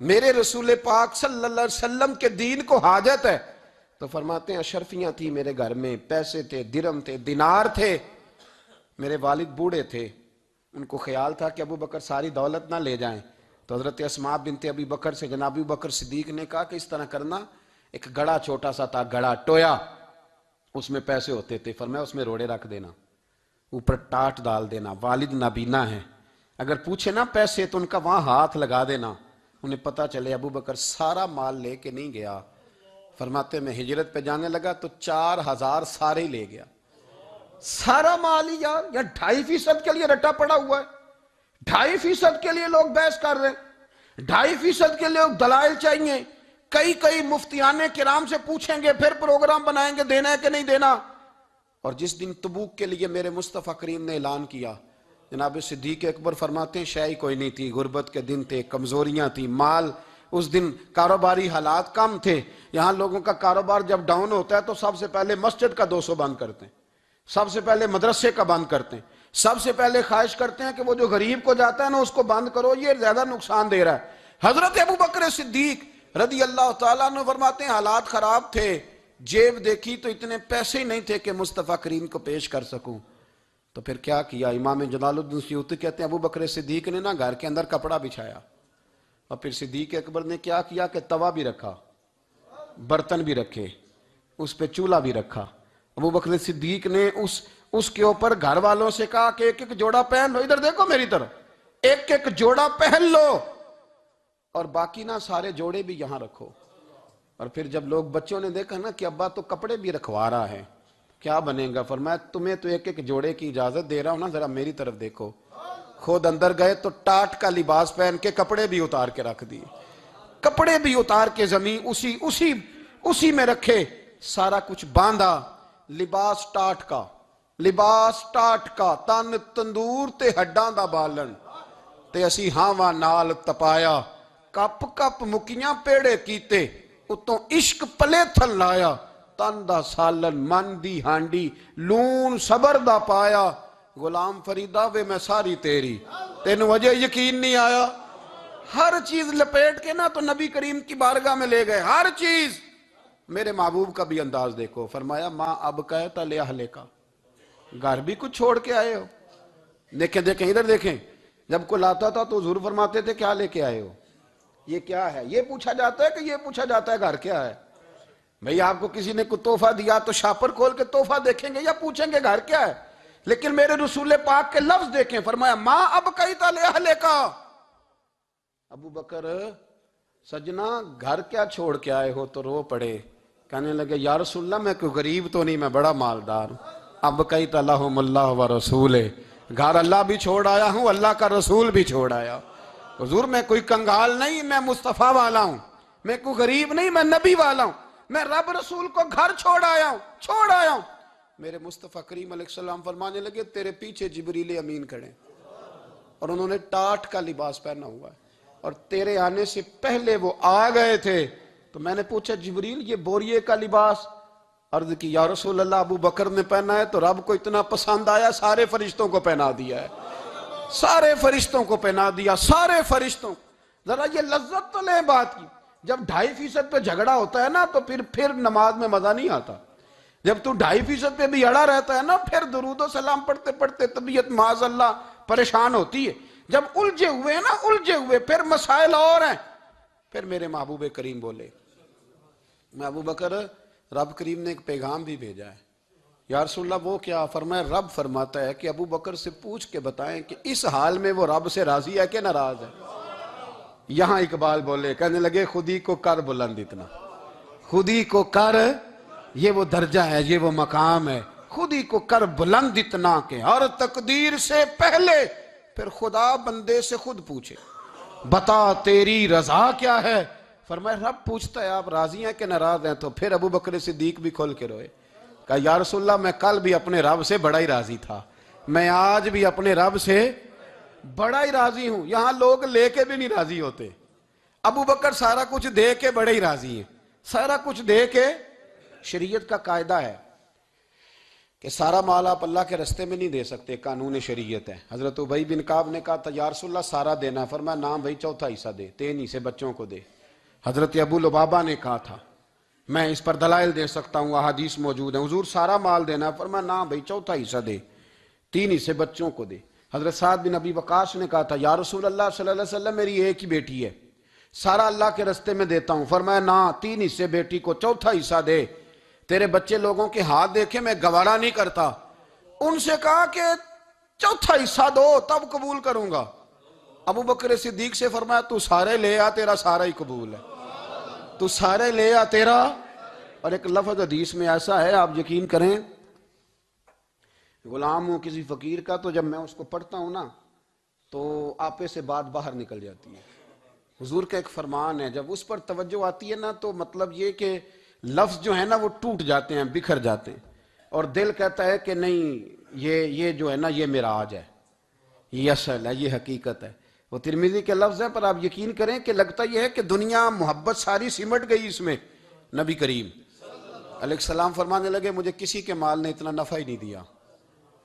میرے رسول پاک صلی اللہ علیہ وسلم کے دین کو حاجت ہے. تو فرماتے ہیں اشرفیاں تھیں میرے گھر میں, پیسے تھے, درہم تھے, دینار تھے. میرے والد بوڑھے تھے, ان کو خیال تھا کہ ابو بکر ساری دولت نہ لے جائیں. تو حضرت اسماء بنت ابی بکر سے جناب ابو بکر صدیق نے کہا کہ اس طرح کرنا, ایک گڑا چھوٹا سا تھا, گڑا ٹویا, اس میں پیسے ہوتے تھے. فرمایا اس میں روڑے رکھ دینا, اوپر ٹاٹ ڈال دینا, والد نابینا ہے, اگر پوچھے نا پیسے تو ان کا وہاں ہاتھ لگا دینا, انہیں پتہ چلے ابو بکر سارا مال لے کے نہیں گیا، فرماتے میں ہجرت پہ جانے لگا تو 4000 سارے ہی لے گیا، سارا مال ہی یار، یا 2.5% کے لیے رٹا پڑا ہوا ہے، 2.5% کے لیے لوگ بحث کر رہے ہیں، 2.5% کے لیے لوگ دلائل چاہیے، کئی مفتیان کرام سے پوچھیں گے، پھر پروگرام بنائیں گے دینا ہے کہ نہیں دینا۔ اور جس دن تبوک کے لیے میرے مصطفیٰ کریم نے اعلان کیا، جناب صدیق اکبر فرماتے ہیں شے کوئی نہیں تھی، غربت کے دن تھے، کمزوریاں تھیں، مال اس دن کاروباری حالات کم تھے، یہاں لوگوں کا کاروبار جب ڈاؤن ہوتا ہے تو سب سے پہلے مسجد کا 200 بند کرتے ہیں، سب سے پہلے مدرسے کا بند کرتے ہیں، سب سے پہلے خواہش کرتے ہیں کہ وہ جو غریب کو جاتا ہے نا اس کو بند کرو، یہ زیادہ نقصان دے رہا ہے۔ حضرت ابو بکر صدیق رضی اللہ تعالیٰ عنہ فرماتے ہیں حالات خراب تھے، جیب دیکھی تو اتنے پیسے ہی نہیں تھے کہ مصطفیٰ کریم کو پیش کر سکوں، تو پھر کیا کیا؟ امام جلال الدین سیوطی کہتے ہیں ابو بکر صدیق نے نا گھر کے اندر کپڑا بچھایا، اور پھر صدیق اکبر نے کیا کیا کہ توا بھی رکھا، برتن بھی رکھے، اس پہ چولہا بھی رکھا۔ ابو بکر صدیق نے اس کے اوپر گھر والوں سے کہا کہ ایک ایک جوڑا پہن لو، ادھر دیکھو میری طرف، ایک ایک جوڑا پہن لو، اور باقی نا سارے جوڑے بھی یہاں رکھو۔ اور پھر جب لوگ بچوں نے دیکھا نا کہ ابا تو کپڑے بھی رکھوا رہا ہے، کیا بنے گا؟ فرمایا تمہیں تو ایک ایک جوڑے کی اجازت دے رہا ہوں نا، ذرا میری طرف دیکھو۔ خود اندر گئے تو ٹاٹ کا لباس پہن کے کپڑے بھی اتار کے رکھ دیے، کپڑے بھی اتار کے زمین اسی میں رکھے، سارا کچھ باندھا، لباس ٹاٹ کا، تن تندور تے ہڈاں دا بالن، تے اسی ہاواں نال تپایا، کپ کپ مکیاں پیڑے کیتے، اتوں عشق پلے تھل لایا، تن دا سالن من دی ہانڈی، لون صبر دا پایا، غلام فریدہ وے میں ساری تیری، تینوں وجہ یقین نہیں آیا؟ ہر چیز لپیٹ کے نا تو نبی کریم کی بارگاہ میں لے گئے، ہر چیز۔ میرے محبوب کا بھی انداز دیکھو، فرمایا ماں اب کہتا لے اہلے کا، گھر بھی کچھ چھوڑ کے آئے ہو؟ دیکھیں ادھر دیکھیں، جب کوئی لاتا تھا تو حضور فرماتے تھے کیا لے کے آئے ہو؟ یہ کیا ہے؟ یہ پوچھا جاتا ہے کہ یہ پوچھا جاتا ہے گھر کیا ہے؟ بھئی آپ کو کسی نے کوئی تحفہ دیا تو شاپر کھول کے تحفہ دیکھیں گے یا پوچھیں گے گھر کیا ہے؟ لیکن میرے رسول پاک کے لفظ دیکھیں، فرمایا ماں اب کہتا لے اہلے کا۔ ابو بکر سجنا گھر کیا چھوڑ کے آئے ہو؟ تو رو پڑے، کہنے لگے یا رسول اللہ میں کوئی غریب تو نہیں، میں بڑا مالدار ہوں۔ اب کہتا لہم اللہ و رسولہ، گھر اللہ بھی چھوڑ آیا ہوں، اللہ کا رسول بھی چھوڑ آیا۔ حضور میں کوئی کنگال نہیں، میں مصطفیٰ والا ہوں، میں کوئی غریب نہیں، میں نبی والا ہوں، میں رب رسول کو گھر چھوڑ آیا ہوں۔ میرے مصطفیٰ کریم علیہ السلام فرمانے لگے تیرے پیچھے جبریل امین کھڑے، اور انہوں نے ٹاٹ کا لباس پہنا ہوا ہے، اور تیرے آنے سے پہلے وہ آ گئے تھے۔ تو میں نے پوچھا جبریل یہ بوریے کا لباس؟ عرض کی یا رسول اللہ ابو بکر نے پہنا ہے تو رب کو اتنا پسند آیا سارے فرشتوں کو پہنا دیا ہے، سارے فرشتوں کو پہنا دیا، سارے فرشتوں۔ ذرا یہ لذت تو لیں بات کی، جب 2.5% پہ جھگڑا ہوتا ہے نا تو پھر نماز میں مزہ نہیں آتا، جب تو 2.5% پہ بھی اڑا رہتا ہے نا پھر درود و سلام پڑھتے پڑھتے طبیعت معاذ اللہ پریشان ہوتی ہے، جب الجھے ہوئے پھر مسائل اور ہیں۔ پھر میرے محبوب کریم بولے میں ابو بکر رب کریم نے ایک پیغام بھی بھیجا ہے۔ یا رسول اللہ وہ کیا؟ فرمایا رب فرماتا ہے کہ ابو بکر سے پوچھ کے بتائیں کہ اس حال میں وہ رب سے راضی ہے کہ ناراض ہے؟ یہاں اقبال بولے، کہنے لگے خودی کو کر بلند اتنا، خودی کو کر، یہ وہ درجہ ہے، یہ وہ مقام ہے، خودی کو کر بلند اتنا کہ ہر تقدیر سے پہلے پھر خدا بندے سے خود پوچھے بتا تیری رضا کیا ہے؟ فرمایا رب پوچھتا ہے آپ راضی ہیں کہ ناراض ہیں؟ تو پھر ابو بکر صدیق بھی کھول کے روئے، کہا یا رسول اللہ میں کل بھی اپنے رب سے بڑا ہی راضی تھا، میں آج بھی اپنے رب سے بڑا ہی راضی ہوں۔ یہاں لوگ لے کے بھی نہیں راضی ہوتے، ابو بکر سارا کچھ دے کے بڑے ہی راضی ہیں، سارا کچھ دے کے۔ شریعت کا قاعدہ ہے کہ سارا مال آپ اللہ کے رستے میں نہیں دے سکتے، قانون شریعت ہے۔ حضرت ابی بن کعب نے کہا تھا یا رسول اللہ سارا دینا ہے، فرمایا نام بھائی چوتھا حصہ دے، 3 حصے بچوں کو دے۔ حضرت ابو لبابہ نے کہا تھا میں اس پر دلائل دے سکتا ہوں، احادیث موجود ہیں، حضور سارا مال دینا ہے، فرمایا نام بھائی چوتھا حصہ دے، 3 حصے بچوں کو دے۔ حضرت سعد بن ابی وقاص نے کہا تھا یا رسول اللہ صلی اللہ علیہ وسلم میری ایک ہی بیٹی ہے، سارا اللہ کے رستے میں دیتا ہوں، فرمایا نہ 3 حصے بیٹی کو، چوتھا حصہ دے، تیرے بچے لوگوں کے ہاتھ دیکھے میں گوارا نہیں کرتا۔ ان سے کہا کہ چوتھا حصہ دو تب قبول کروں گا، ابو بکر صدیق سے فرمایا تو سارے لے آ، تیرا سارا ہی قبول ہے، تو سارے لے آ تیرا۔ اور ایک لفظ حدیث میں ایسا ہے، آپ یقین کریں، غلام ہوں کسی فقیر کا، تو جب میں اس کو پڑھتا ہوں نا تو آپے سے بات باہر نکل جاتی ہے۔ حضور کا ایک فرمان ہے، جب اس پر توجہ آتی ہے نا تو مطلب یہ کہ لفظ جو ہے نا وہ ٹوٹ جاتے ہیں، بکھر جاتے ہیں، اور دل کہتا ہے کہ نہیں، یہ جو ہے نا یہ معراج ہے، یہ اصل ہے، یہ حقیقت ہے۔ وہ ترمذی کے لفظ ہے، پر آپ یقین کریں کہ لگتا یہ ہے کہ دنیا محبت ساری سمٹ گئی اس میں۔ نبی کریم علیہ السلام فرمانے لگے مجھے کسی کے مال نے اتنا نفع ہی نہیں دیا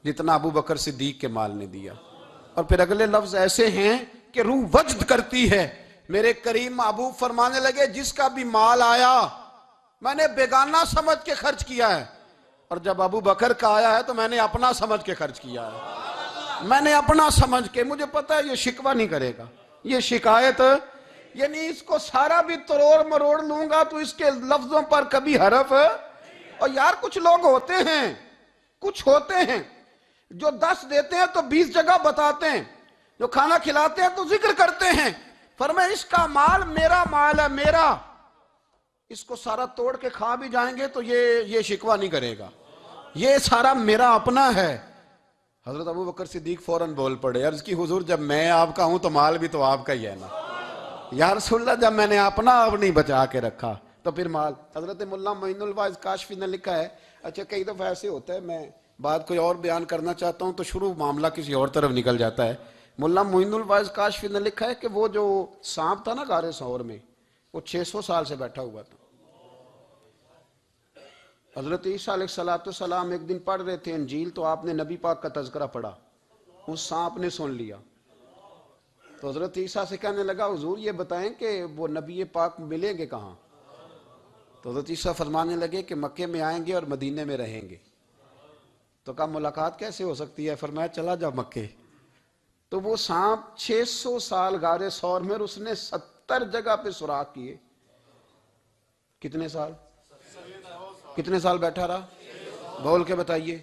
جتنا ابو بکر صدیق کے مال نے دیا۔ اور پھر اگلے لفظ ایسے ہیں کہ روح وجد کرتی ہے۔ میرے کریم محبوب فرمانے لگے جس کا بھی مال آیا میں نے بیگانہ سمجھ کے خرچ کیا ہے، اور جب ابو بکر کا آیا ہے تو میں نے اپنا سمجھ کے خرچ کیا ہے، میں نے اپنا سمجھ کے، مجھے پتا ہے یہ شکوہ نہیں کرے گا، یہ شکایت، یعنی اس کو سارا بھی تروڑ مروڑ لوں گا تو اس کے لفظوں پر کبھی حرف۔ اور یار کچھ لوگ ہوتے ہیں جو 10 دیتے ہیں تو 20 جگہ بتاتے ہیں، جو کھانا کھلاتے ہیں تو ذکر کرتے ہیں، فرمایا اس کا مال میرا مال ہے، میرا، اس کو سارا توڑ کے کھا بھی جائیں گے تو یہ شکوہ نہیں کرے گا، یہ سارا میرا اپنا ہے۔ حضرت ابو بکر صدیق فوراً بول پڑے، عرض کی حضور جب میں آپ کا ہوں تو مال بھی تو آپ کا ہی ہے نا۔ یا رسول اللہ جب میں نے اپنا اب نہیں بچا کے رکھا تو پھر مال۔ حضرت مولانا معین الواعظ کاشفی نے لکھا ہے، اچھا کئی دفعہ ایسے ہوتا ہے میں بات کوئی اور بیان کرنا چاہتا ہوں تو شروع معاملہ کسی اور طرف نکل جاتا ہے۔ مولانا معین الواعظ کاشفی نے لکھا ہے کہ وہ جو سانپ تھا نا غار ثور میں، وہ 600 سال سے بیٹھا ہوا تھا۔ حضرت عیسیٰ علیہ السلام ایک دن پڑھ رہے تھے انجیل، تو آپ نے نبی پاک کا تذکرہ پڑھا، اس سانپ نے سن لیا، تو حضرت عیسیٰ سے کہنے لگا حضور یہ بتائیں کہ وہ نبی پاک ملیں گے کہاں؟ تو حضرت عیسیٰ فرمانے لگے کہ مکے میں آئیں گے اور مدینے میں رہیں گے۔ تو کہا ملاقات کیسے ہو سکتی ہے؟ فرمایا چلا جا مکے۔ تو وہ سانپ 600 سال غار ثور میں، اور اس نے 70 جگہ پہ سوراخ کیے۔ کتنے سال بیٹھا رہا؟ بول کے بتائیے۔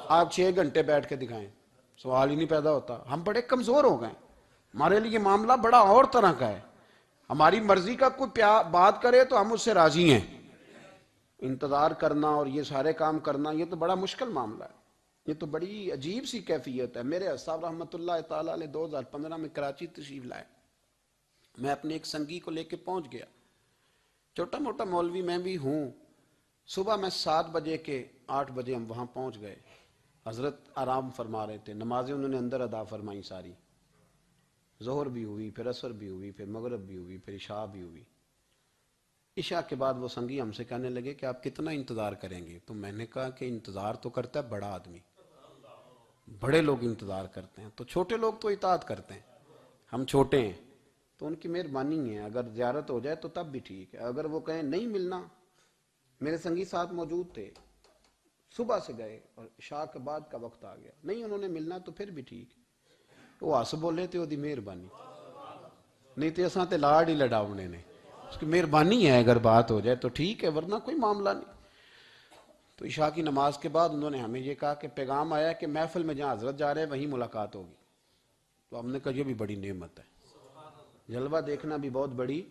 آپ 6 گھنٹے بیٹھ کے دکھائیں، سوال ہی نہیں پیدا ہوتا۔ ہم بڑے کمزور ہو گئے، ہمارے لیے معاملہ بڑا اور طرح کا ہے، ہماری مرضی کا کوئی بات کرے تو ہم اس سے راضی ہیں، انتظار کرنا اور یہ سارے کام کرنا یہ تو بڑا مشکل معاملہ ہے، یہ تو بڑی عجیب سی کیفیت ہے۔ میرے صاحب رحمۃ اللہ تعالیٰ علیہ 2015 میں کراچی تشریف لائے، میں اپنے ایک سنگی کو لے کے پہنچ گیا، چھوٹا موٹا مولوی میں بھی ہوں۔ صبح میں 7 بجے کے 8 بجے ہم وہاں پہنچ گئے، حضرت آرام فرما رہے تھے، نمازیں انہوں نے اندر ادا فرمائی ساری، ظہر بھی ہوئی، پھر عصر بھی ہوئی، پھر مغرب بھی ہوئی، پھر عشاء بھی ہوئی۔ عشاء کے بعد وہ سنگی ہم سے کہنے لگے کہ آپ کتنا انتظار کریں گے؟ تو میں نے کہا کہ انتظار تو کرتا ہے بڑا آدمی، بڑے لوگ انتظار کرتے ہیں، تو چھوٹے لوگ تو اطاعت کرتے ہیں، ہم چھوٹے ہیں تو ان کی مہربانی ہے، اگر زیارت ہو جائے تو تب بھی ٹھیک ہے، اگر وہ کہیں نہیں ملنا۔ میرے سنگی ساتھ موجود تھے، صبح سے گئے اور عشاء کے بعد کا وقت آ گیا، نہیں انہوں نے ملنا تو پھر بھی ٹھیک، وہ ہس بولے تھے، وہ دی مہربانی، نہیں تو اساں تے لاڑ ہی لڑاونے نے، اس کی مہربانی ہے، اگر بات ہو جائے تو ٹھیک ہے، ورنہ کوئی معاملہ نہیں۔ تو عشاء کی نماز کے بعد انہوں نے ہمیں یہ کہا کہ پیغام آیا کہ محفل میں جہاں حضرت جا رہے ہیں وہیں ملاقات ہوگی۔ تو ہم نے کہا یہ بھی بڑی نعمت ہے، جلوہ دیکھنا بھی بہت بڑی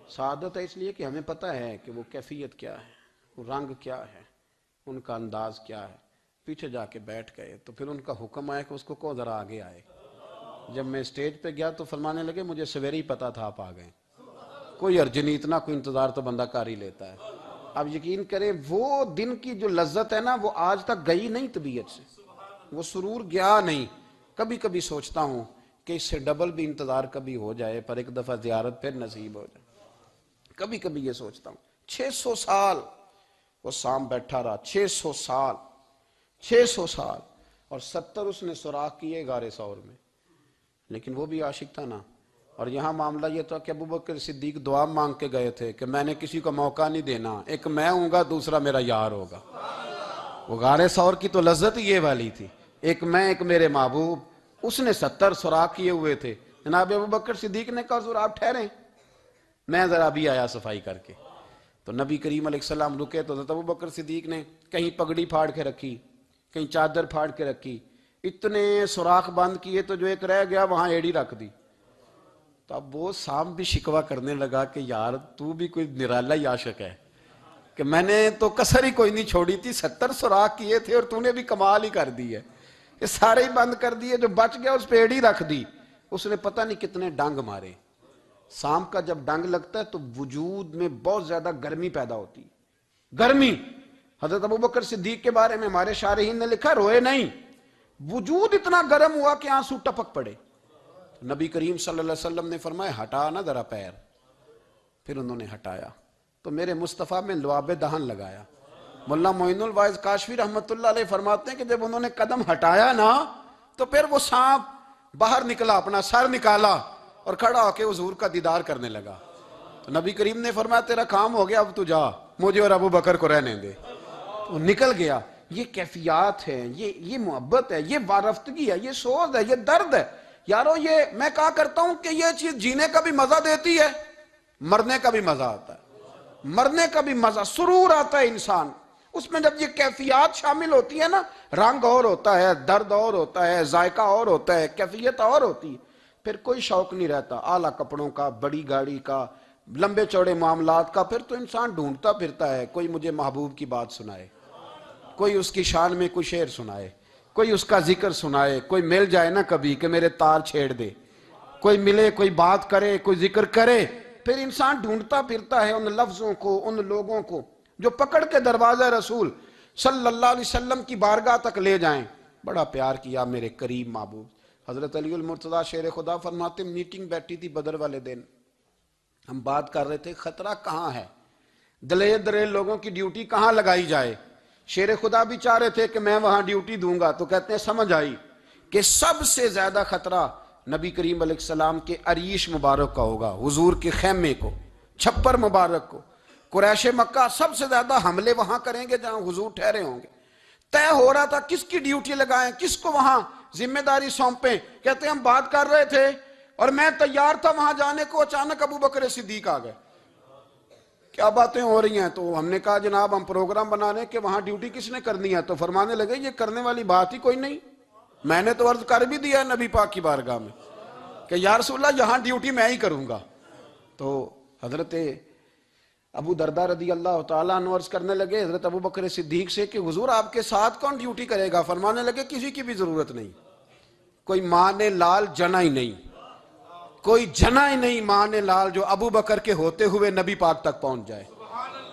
سعادت ہے، اس لیے کہ ہمیں پتہ ہے کہ وہ کیفیت کیا ہے، وہ رنگ کیا ہے، ان کا انداز کیا ہے۔ پیچھے جا کے بیٹھ گئے تو پھر ان کا حکم آیا کہ اس کو ذرا آگے آئے۔ جب میں اسٹیج پہ گیا تو فرمانے لگے مجھے سویرے ہی پتا تھا آپ آ گئے، کوئی عرض نہیں، اتنا کوئی انتظار تو بندہ کر ہی لیتا ہے۔ اب یقین کریں وہ دن کی جو لذت ہے نا وہ آج تک گئی نہیں طبیعت سے، وہ سرور گیا نہیں۔ کبھی کبھی سوچتا ہوں کہ اس سے ڈبل بھی انتظار کبھی ہو جائے، پر ایک دفعہ زیارت پھر نصیب ہو جائے، کبھی کبھی یہ سوچتا ہوں۔ 600 سال وہ سام بیٹھا رہا، 600 سال، اور 70 اس نے سوراخ کیے غار ثور میں، لیکن وہ بھی عاشق تھا نا۔ اور یہاں معاملہ یہ تھا کہ ابو بکر صدیق دعا مانگ کے گئے تھے کہ میں نے کسی کو موقع نہیں دینا، ایک میں ہوں گا دوسرا میرا یار ہوگا۔ وہ غار ثور کی تو لذت یہ والی تھی، ایک میں ایک میرے محبوب۔ اس نے 70 سوراخ کیے ہوئے تھے، جناب ابو بکر صدیق نے کہا حضور آپ ٹھہریں، میں ذرا بھی آیا صفائی کر کے۔ تو نبی کریم علیہ السلام رکے تو حضرت ابو بکر صدیق نے کہیں پگڑی پھاڑ کے رکھی، کہیں چادر پھاڑ کے رکھی، اتنے سوراخ بند کیے تو جو ایک رہ گیا وہاں ایڑی رکھ دی، تو اب وہ سام بھی شکوہ کرنے لگا کہ یار تو بھی کوئی نرالا ہی عاشق ہے کہ میں نے تو کسر ہی کوئی نہیں چھوڑی تھی، 70 سوراخ کیے تھے اور تو نے بھی کمال ہی کر دی ہے، یہ سارے ہی بند کر دیے، جو بچ گیا اس پہ ایڑی رکھ دی۔ اس نے پتہ نہیں کتنے ڈنگ مارے۔ سام کا جب ڈنگ لگتا ہے تو وجود میں بہت زیادہ گرمی پیدا ہوتی ہے، گرمی۔ حضرت ابوبکر صدیق کے بارے میں ہمارے شارحین نے لکھا روئے نہیں، وجود اتنا گرم ہوا کہ آنسو ٹپک پڑے۔ نبی کریم صلی اللہ علیہ وسلم نے فرمایا ہٹا نا ذرا پیر، پھر انہوں نے ہٹایا تو میرے مصطفیٰ میں لعاب دہن لگایا۔ مولانا معین الواعظ کاشفی رحمت اللہ علیہ فرماتے ہیں کہ جب انہوں نے قدم ہٹایا نا تو پھر وہ سانپ باہر نکلا، اپنا سر نکالا اور کھڑا ہو کے حضور کا دیدار کرنے لگا۔ تو نبی کریم نے فرمایا تیرا کام ہو گیا، اب تو جا، مجھے اور ابو بکر کو رہنے دے۔ تو نکل گیا۔ یہ کیفیات ہے، یہ محبت ہے، یہ وارفتگی ہے، یہ سوز ہے، یہ درد ہے۔ یارو یہ میں کہا کرتا ہوں کہ یہ چیز جینے کا بھی مزہ دیتی ہے، مرنے کا بھی مزہ آتا ہے، مرنے کا بھی مزہ، سرور آتا ہے انسان اس میں جب یہ کیفیات شامل ہوتی ہے نا، رنگ اور ہوتا ہے، درد اور ہوتا ہے، ذائقہ اور ہوتا ہے، کیفیت اور ہوتی ہے، پھر کوئی شوق نہیں رہتا اعلیٰ کپڑوں کا، بڑی گاڑی کا، لمبے چوڑے معاملات کا۔ پھر تو انسان ڈھونڈتا پھرتا ہے کوئی مجھے محبوب کی بات سنائے، کوئی اس کی شان میں کوئی شعر سنائے، کوئی اس کا ذکر سنائے، کوئی مل جائے نا کبھی کہ میرے تار چھیڑ دے، کوئی ملے، کوئی بات کرے، کوئی ذکر کرے۔ پھر انسان ڈھونڈتا پھرتا ہے ان لفظوں کو، ان لوگوں کو جو پکڑ کے دروازہ رسول صلی اللہ علیہ وسلم کی بارگاہ تک لے جائیں۔ بڑا پیار کیا میرے قریب محبوب۔ حضرت علی المرتضیٰ شیر خدا فرماتے میٹنگ بیٹھی تھی بدر والے دن، ہم بات کر رہے تھے خطرہ کہاں ہے، دلیل لوگوں کی ڈیوٹی کہاں لگائی جائے۔ شیر خدا بھی چاہ رہے تھے کہ میں وہاں ڈیوٹی دوں گا، تو کہتے ہیں سمجھ آئی کہ سب سے زیادہ خطرہ نبی کریم علیہ السلام کے عریش مبارک کا ہوگا، حضور کے خیمے کو، چھپر مبارک کو۔ قریش مکہ سب سے زیادہ حملے وہاں کریں گے جہاں حضور ٹھہرے ہوں گے۔ طے ہو رہا تھا کس کی ڈیوٹی لگائیں، کس کو وہاں ذمہ داری سونپیں۔ کہتے ہیں ہم بات کر رہے تھے اور میں تیار تھا وہاں جانے کو، اچانک ابو بکر صدیق آ گئے۔ کیا باتیں ہو رہی ہیں؟ تو ہم نے کہا جناب ہم پروگرام بنا رہے ہیں کہ وہاں ڈیوٹی کس نے کرنی ہے، تو فرمانے لگے یہ کرنے والی بات ہی کوئی نہیں، میں نے تو عرض کر بھی دیا نبی پاک کی بارگاہ میں کہ یا رسول اللہ یہاں ڈیوٹی میں ہی کروں گا۔ تو حضرت ابو دردہ رضی اللہ تعالیٰ عنہ عرض کرنے لگے حضرت ابو بکر صدیق سے کہ حضور آپ کے ساتھ کون ڈیوٹی کرے گا؟ فرمانے لگے کسی کی بھی ضرورت نہیں، کوئی ماں نے لال جنا ہی نہیں، کوئی جنا ہی نہیں ماں نے لال جو ابو بکر کے ہوتے ہوئے نبی پاک تک پہنچ جائے،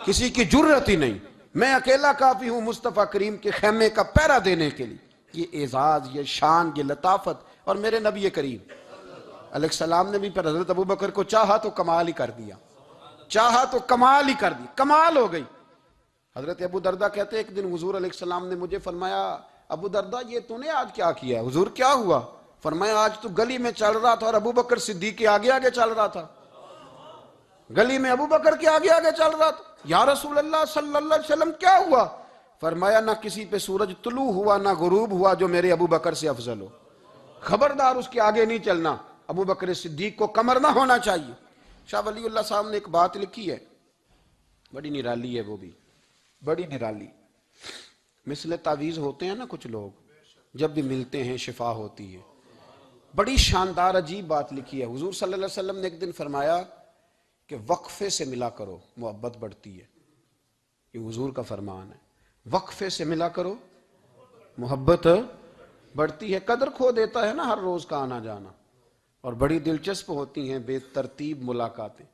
کسی کی جرت ہی نہیں، میں اکیلا کافی ہوں مصطفیٰ کریم کے خیمے کا پہرا دینے کے لیے۔ یہ اعزاز، یہ شان، یہ لطافت، اور میرے نبی کریم علیہ السلام نے بھی پر حضرت ابو بکر کو چاہا تو کمال ہی کر دیا، چاہا تو کمال ہی کر دی، کمال ہو گئی۔ حضرت ابو دردہ کہتے ہیں ایک دن حضور علیہ السلام نے مجھے فرمایا ابو دردہ یہ تو نے آج کیا کیا ہے؟ حضور کیا ہوا؟ فرمایا آج تو گلی میں چل رہا تھا اور ابو بکر صدیق کے آگے آگے چل رہا تھا، گلی میں ابو بکر کے آگے آگے چل رہا تھا۔ یا رسول اللہ صلی اللہ علیہ وسلم کیا ہوا؟ فرمایا نہ کسی پہ سورج طلوع ہوا نہ غروب ہوا جو میرے ابو بکر سے افضل ہو، خبردار اس کے آگے نہیں چلنا، ابو بکر صدیق کو کمر نہ ہونا چاہیے۔ شاہ ولی اللہ صاحب نے ایک بات لکھی ہے، بڑی نرالی ہے، وہ بھی بڑی نرالی۔ مثل تعویذ ہوتے ہیں نا کچھ لوگ، جب بھی ملتے ہیں شفا ہوتی ہے۔ بڑی شاندار عجیب بات لکھی ہے۔ حضور صلی اللہ علیہ وسلم نے ایک دن فرمایا کہ وقفے سے ملا کرو محبت بڑھتی ہے، یہ حضور کا فرمان ہے، وقفے سے ملا کرو محبت بڑھتی ہے۔ قدر کھو دیتا ہے نا ہر روز کا آنا جانا، اور بڑی دلچسپ ہوتی ہیں بے ترتیب ملاقاتیں۔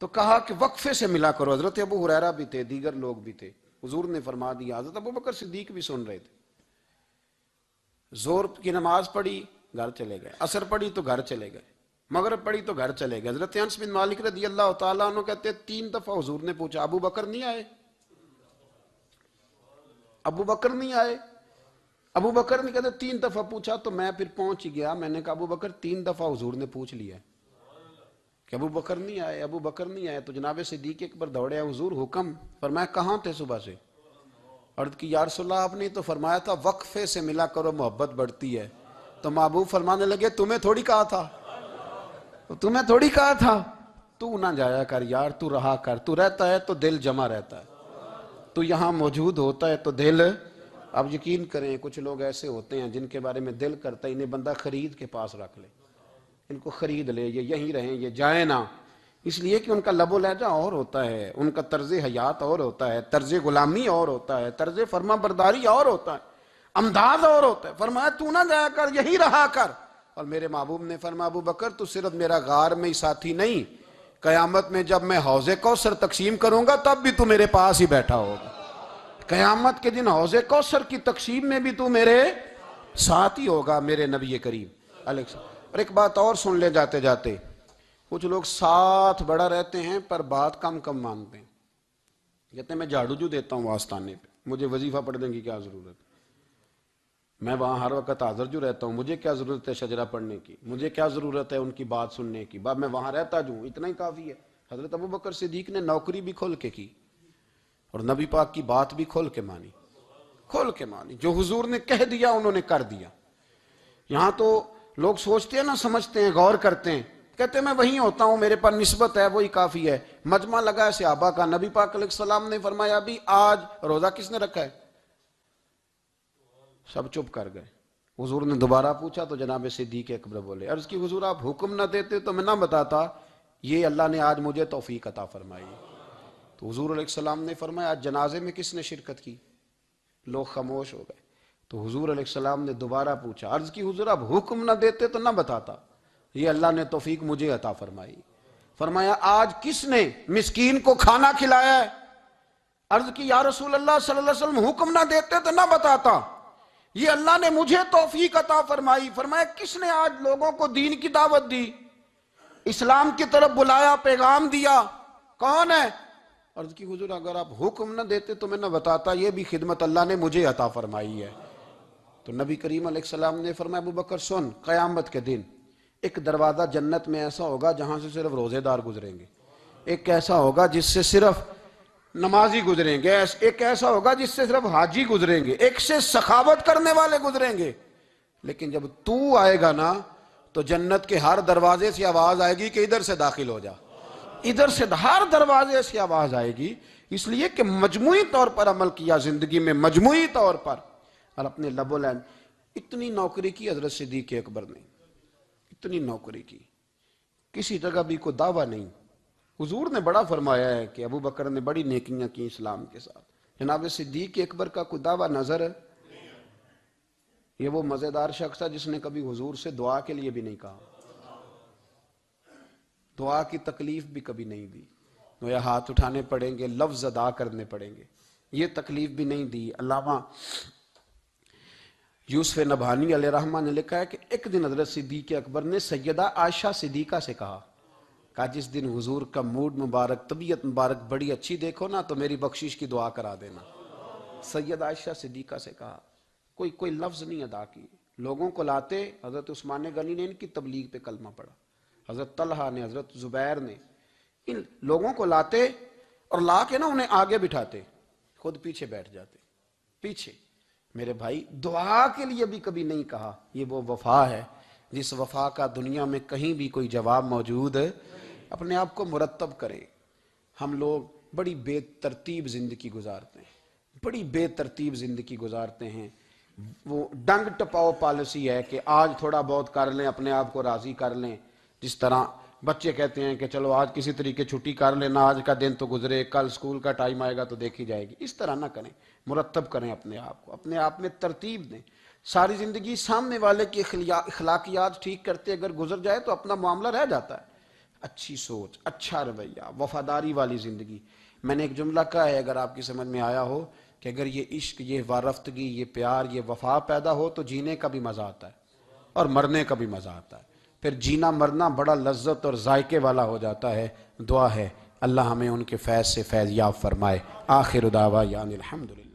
تو کہا کہ وقفے سے ملا کرو۔ حضرت ابو ہریرہ بھی تھے، دیگر لوگ بھی تھے، حضور نے فرما دیا، حضرت ابو بکر صدیق بھی سن رہے تھے۔ زور کی نماز پڑھی گھر چلے گئے، عصر پڑھی تو گھر چلے گئے، مغرب پڑھی تو گھر چلے گئے۔ حضرت انس بن مالک رضی اللہ تعالیٰ عنہ کہتے ہیں 3 دفعہ حضور نے پوچھا ابو بکر نہیں آئے؟ ابو بکر نہیں آئے؟ ابو بکر نے کہتے 3 دفعہ پوچھا تو میں پھر پہنچ گیا، میں نے کہا ابو بکر 3 دفعہ حضور نے پوچھ لیا کہ ابو بکر نہیں آئے، ابو بکر نہیں آئے۔ تو جناب صدیق اکبر دوڑے ہیں، حضور حکم؟ فرمایا کہاں تھے صبح سے؟ عرض کی یا رسول اللہ آپ نے تو فرمایا تھا وقفے سے ملا کرو محبت بڑھتی ہے۔ تو محبوب فرمانے لگے تمہیں تھوڑی کہا تھا، تمہیں تھوڑی کہا تھا، تو نہ جایا کر یار، تو رہا کر، تو رہتا ہے تو دل جمع رہتا ہے، تو یہاں موجود ہوتا ہے تو دل۔ اب یقین کریں کچھ لوگ ایسے ہوتے ہیں جن کے بارے میں دل کرتا ہے انہیں بندہ خرید کے پاس رکھ لے، ان کو خرید لے، یہ یہیں رہیں، یہ جائیں نہ، اس لیے کہ ان کا لب و لہجہ اور ہوتا ہے، ان کا طرز حیات اور ہوتا ہے، طرز غلامی اور ہوتا ہے، طرز فرما برداری اور ہوتا ہے، انداز اور ہوتا ہے۔ فرمایا تو نہ جایا کر، یہی رہا کر۔ اور میرے محبوب نے فرمایا ابو بکر تو صرف میرا غار میں ہی ساتھی نہیں، قیامت میں جب میں حوض کوثر تقسیم کروں گا تب بھی تو میرے پاس ہی بیٹھا ہوگا۔ قیامت کے دن حوض کوثر کی تقسیم میں بھی تو میرے ساتھ ہی ہوگا، میرے نبی کریم علیہ السلام۔ اور ایک بات اور سن لے جاتے جاتے، کچھ لوگ ساتھ بڑا رہتے ہیں پر بات کم کم مانتے ہیں۔ کہتے ہیں میں جھاڑو جو دیتا ہوں آستانے پہ، مجھے وظیفہ پڑھنے کی کیا ضرورت ہے، میں وہاں ہر وقت حاضر جو رہتا ہوں، مجھے کیا ضرورت ہے شجرہ پڑھنے کی، مجھے کیا ضرورت ہے ان کی بات سننے کی، میں وہاں رہتا جو ہوں اتنا ہی کافی ہے۔ حضرت ابو بکر صدیق نے نوکری بھی کھول کے کی اور نبی پاک کی بات بھی کھول کے مانی، کھول کے مانی، جو حضور نے کہہ دیا انہوں نے کر دیا۔ یہاں تو لوگ سوچتے ہیں نہ سمجھتے ہیں، غور کرتے ہیں، کہتے ہیں میں وہیں ہوتا ہوں، میرے پاس نسبت ہے، وہی کافی ہے۔ مجمع لگا ہے صحابہ کا، نبی پاک علیہ السلام نے فرمایا ابھی آج روزہ کس نے رکھا ہے؟ سب چپ کر گئے۔ حضور نے دوبارہ پوچھا تو جناب صدیق اکبر بولے، عرض کی حضور آپ حکم نہ دیتے تو میں نہ بتاتا، یہ اللہ نے آج مجھے توفیق عطا فرمائی۔ تو حضور علیہ السلام نے فرمایا آج جنازے میں کس نے شرکت کی؟ لوگ خاموش ہو گئے۔ تو حضور علیہ السلام نے دوبارہ پوچھا، عرض کی حضور آپ حکم نہ دیتے تو نہ بتاتا، یہ اللہ نے توفیق مجھے عطا فرمائی۔ فرمایا آج کس نے مسکین کو کھانا کھلایا ہے؟ عرض کی یا رسول اللہ صلی اللہ علیہ وسلم حکم نہ دیتے تو نہ بتاتا، یہ اللہ نے مجھے توفیق عطا فرمائی۔ فرمایا کس نے آج لوگوں کو دین کی دعوت دی، اسلام کی طرف بلایا، پیغام دیا، کون ہے؟ عرض کی حضور اگر آپ حکم نہ دیتے تو میں نہ بتاتا، یہ بھی خدمت اللہ نے مجھے عطا فرمائی ہے۔ تو نبی کریم علیہ السلام نے فرمایا ابو بکر سن، قیامت کے دن ایک دروازہ جنت میں ایسا ہوگا جہاں سے صرف روزے دار گزریں گے، ایک ایسا ہوگا جس سے صرف نمازی گزریں گے، ایک ایسا ہوگا جس سے صرف حاجی گزریں گے، ایک سے سخاوت کرنے والے گزریں گے۔ لیکن جب تو آئے گا نا تو جنت کے ہر دروازے سے آواز آئے گی کہ ادھر سے داخل ہو جا، ادھر سے، ہر دروازے سے آواز آئے گی، اس لیے کہ مجموعی طور پر عمل کیا زندگی میں، مجموعی طور پر، اور اپنے لب و لہجے۔ اتنی نوکری کی حضرت صدیق اکبر نے، اتنی نوکری کی، کسی جگہ بھی کوئی دعویٰ نہیں۔ حضور نے بڑا فرمایا ہے کہ ابو بکر نے بڑی نیکیاں کی اسلام کے ساتھ، جناب صدیق اکبر کا کوئی دعویٰ نظر ہے؟ یہ وہ مزیدار شخص ہے جس نے کبھی حضور سے دعا کے لیے بھی نہیں کہا، دعا کی تکلیف بھی کبھی نہیں دی، گویا ہاتھ اٹھانے پڑیں گے، لفظ ادا کرنے پڑیں گے، یہ تکلیف بھی نہیں دی۔ علامہ یوسف نبہانی علیہ رحمہ نے لکھا ہے کہ ایک دن حضرت صدیق اکبر نے سیدہ عائشہ صدیقہ سے کہا جس دن حضور کا موڈ مبارک، طبیعت مبارک بڑی اچھی دیکھو نا تو میری بخشش کی دعا کرا دینا۔ سید عائشہ صدیقہ سے کہا، کوئی لفظ نہیں ادا کی، لوگوں کو لاتے، حضرت عثمان غنی نے ان کی تبلیغ پہ کلمہ پڑھا، حضرت طلحہ نے، حضرت زبیر نے، ان لوگوں کو لاتے اور لا کے نا انہیں آگے بٹھاتے، خود پیچھے بیٹھ جاتے، پیچھے۔ میرے بھائی دعا کے لیے بھی کبھی نہیں کہا، یہ وہ وفا ہے جس وفا کا دنیا میں کہیں بھی کوئی جواب موجود ہے۔ اپنے آپ کو مرتب کرے۔ ہم لوگ بڑی بے ترتیب زندگی گزارتے ہیں، بڑی بے ترتیب زندگی گزارتے ہیں۔ وہ ڈنگ ٹپاؤ پالیسی ہے کہ آج تھوڑا بہت کر لیں، اپنے آپ کو راضی کر لیں، جس طرح بچے کہتے ہیں کہ چلو آج کسی طریقے چھٹی کر لینا، آج کا دن تو گزرے، کل سکول کا ٹائم آئے گا تو دیکھی جائے گی۔ اس طرح نہ کریں، مرتب کریں اپنے آپ کو، اپنے آپ میں ترتیب دیں۔ ساری زندگی سامنے والے کی اخلاقیات ٹھیک کرتے اگر گزر جائے تو اپنا معاملہ رہ جاتا ہے۔ اچھی سوچ، اچھا رویہ، وفاداری والی زندگی۔ میں نے ایک جملہ کہا ہے، اگر آپ کی سمجھ میں آیا ہو، کہ اگر یہ عشق، یہ وارفتگی، یہ پیار، یہ وفا پیدا ہو تو جینے کا بھی مزہ آتا ہے اور مرنے کا بھی مزہ آتا ہے۔ پھر جینا مرنا بڑا لذت اور ذائقے والا ہو جاتا ہے۔ دعا ہے اللہ ہمیں ان کے فیض سے فیض یاب فرمائے۔ آخر دعوانا الحمدللہ۔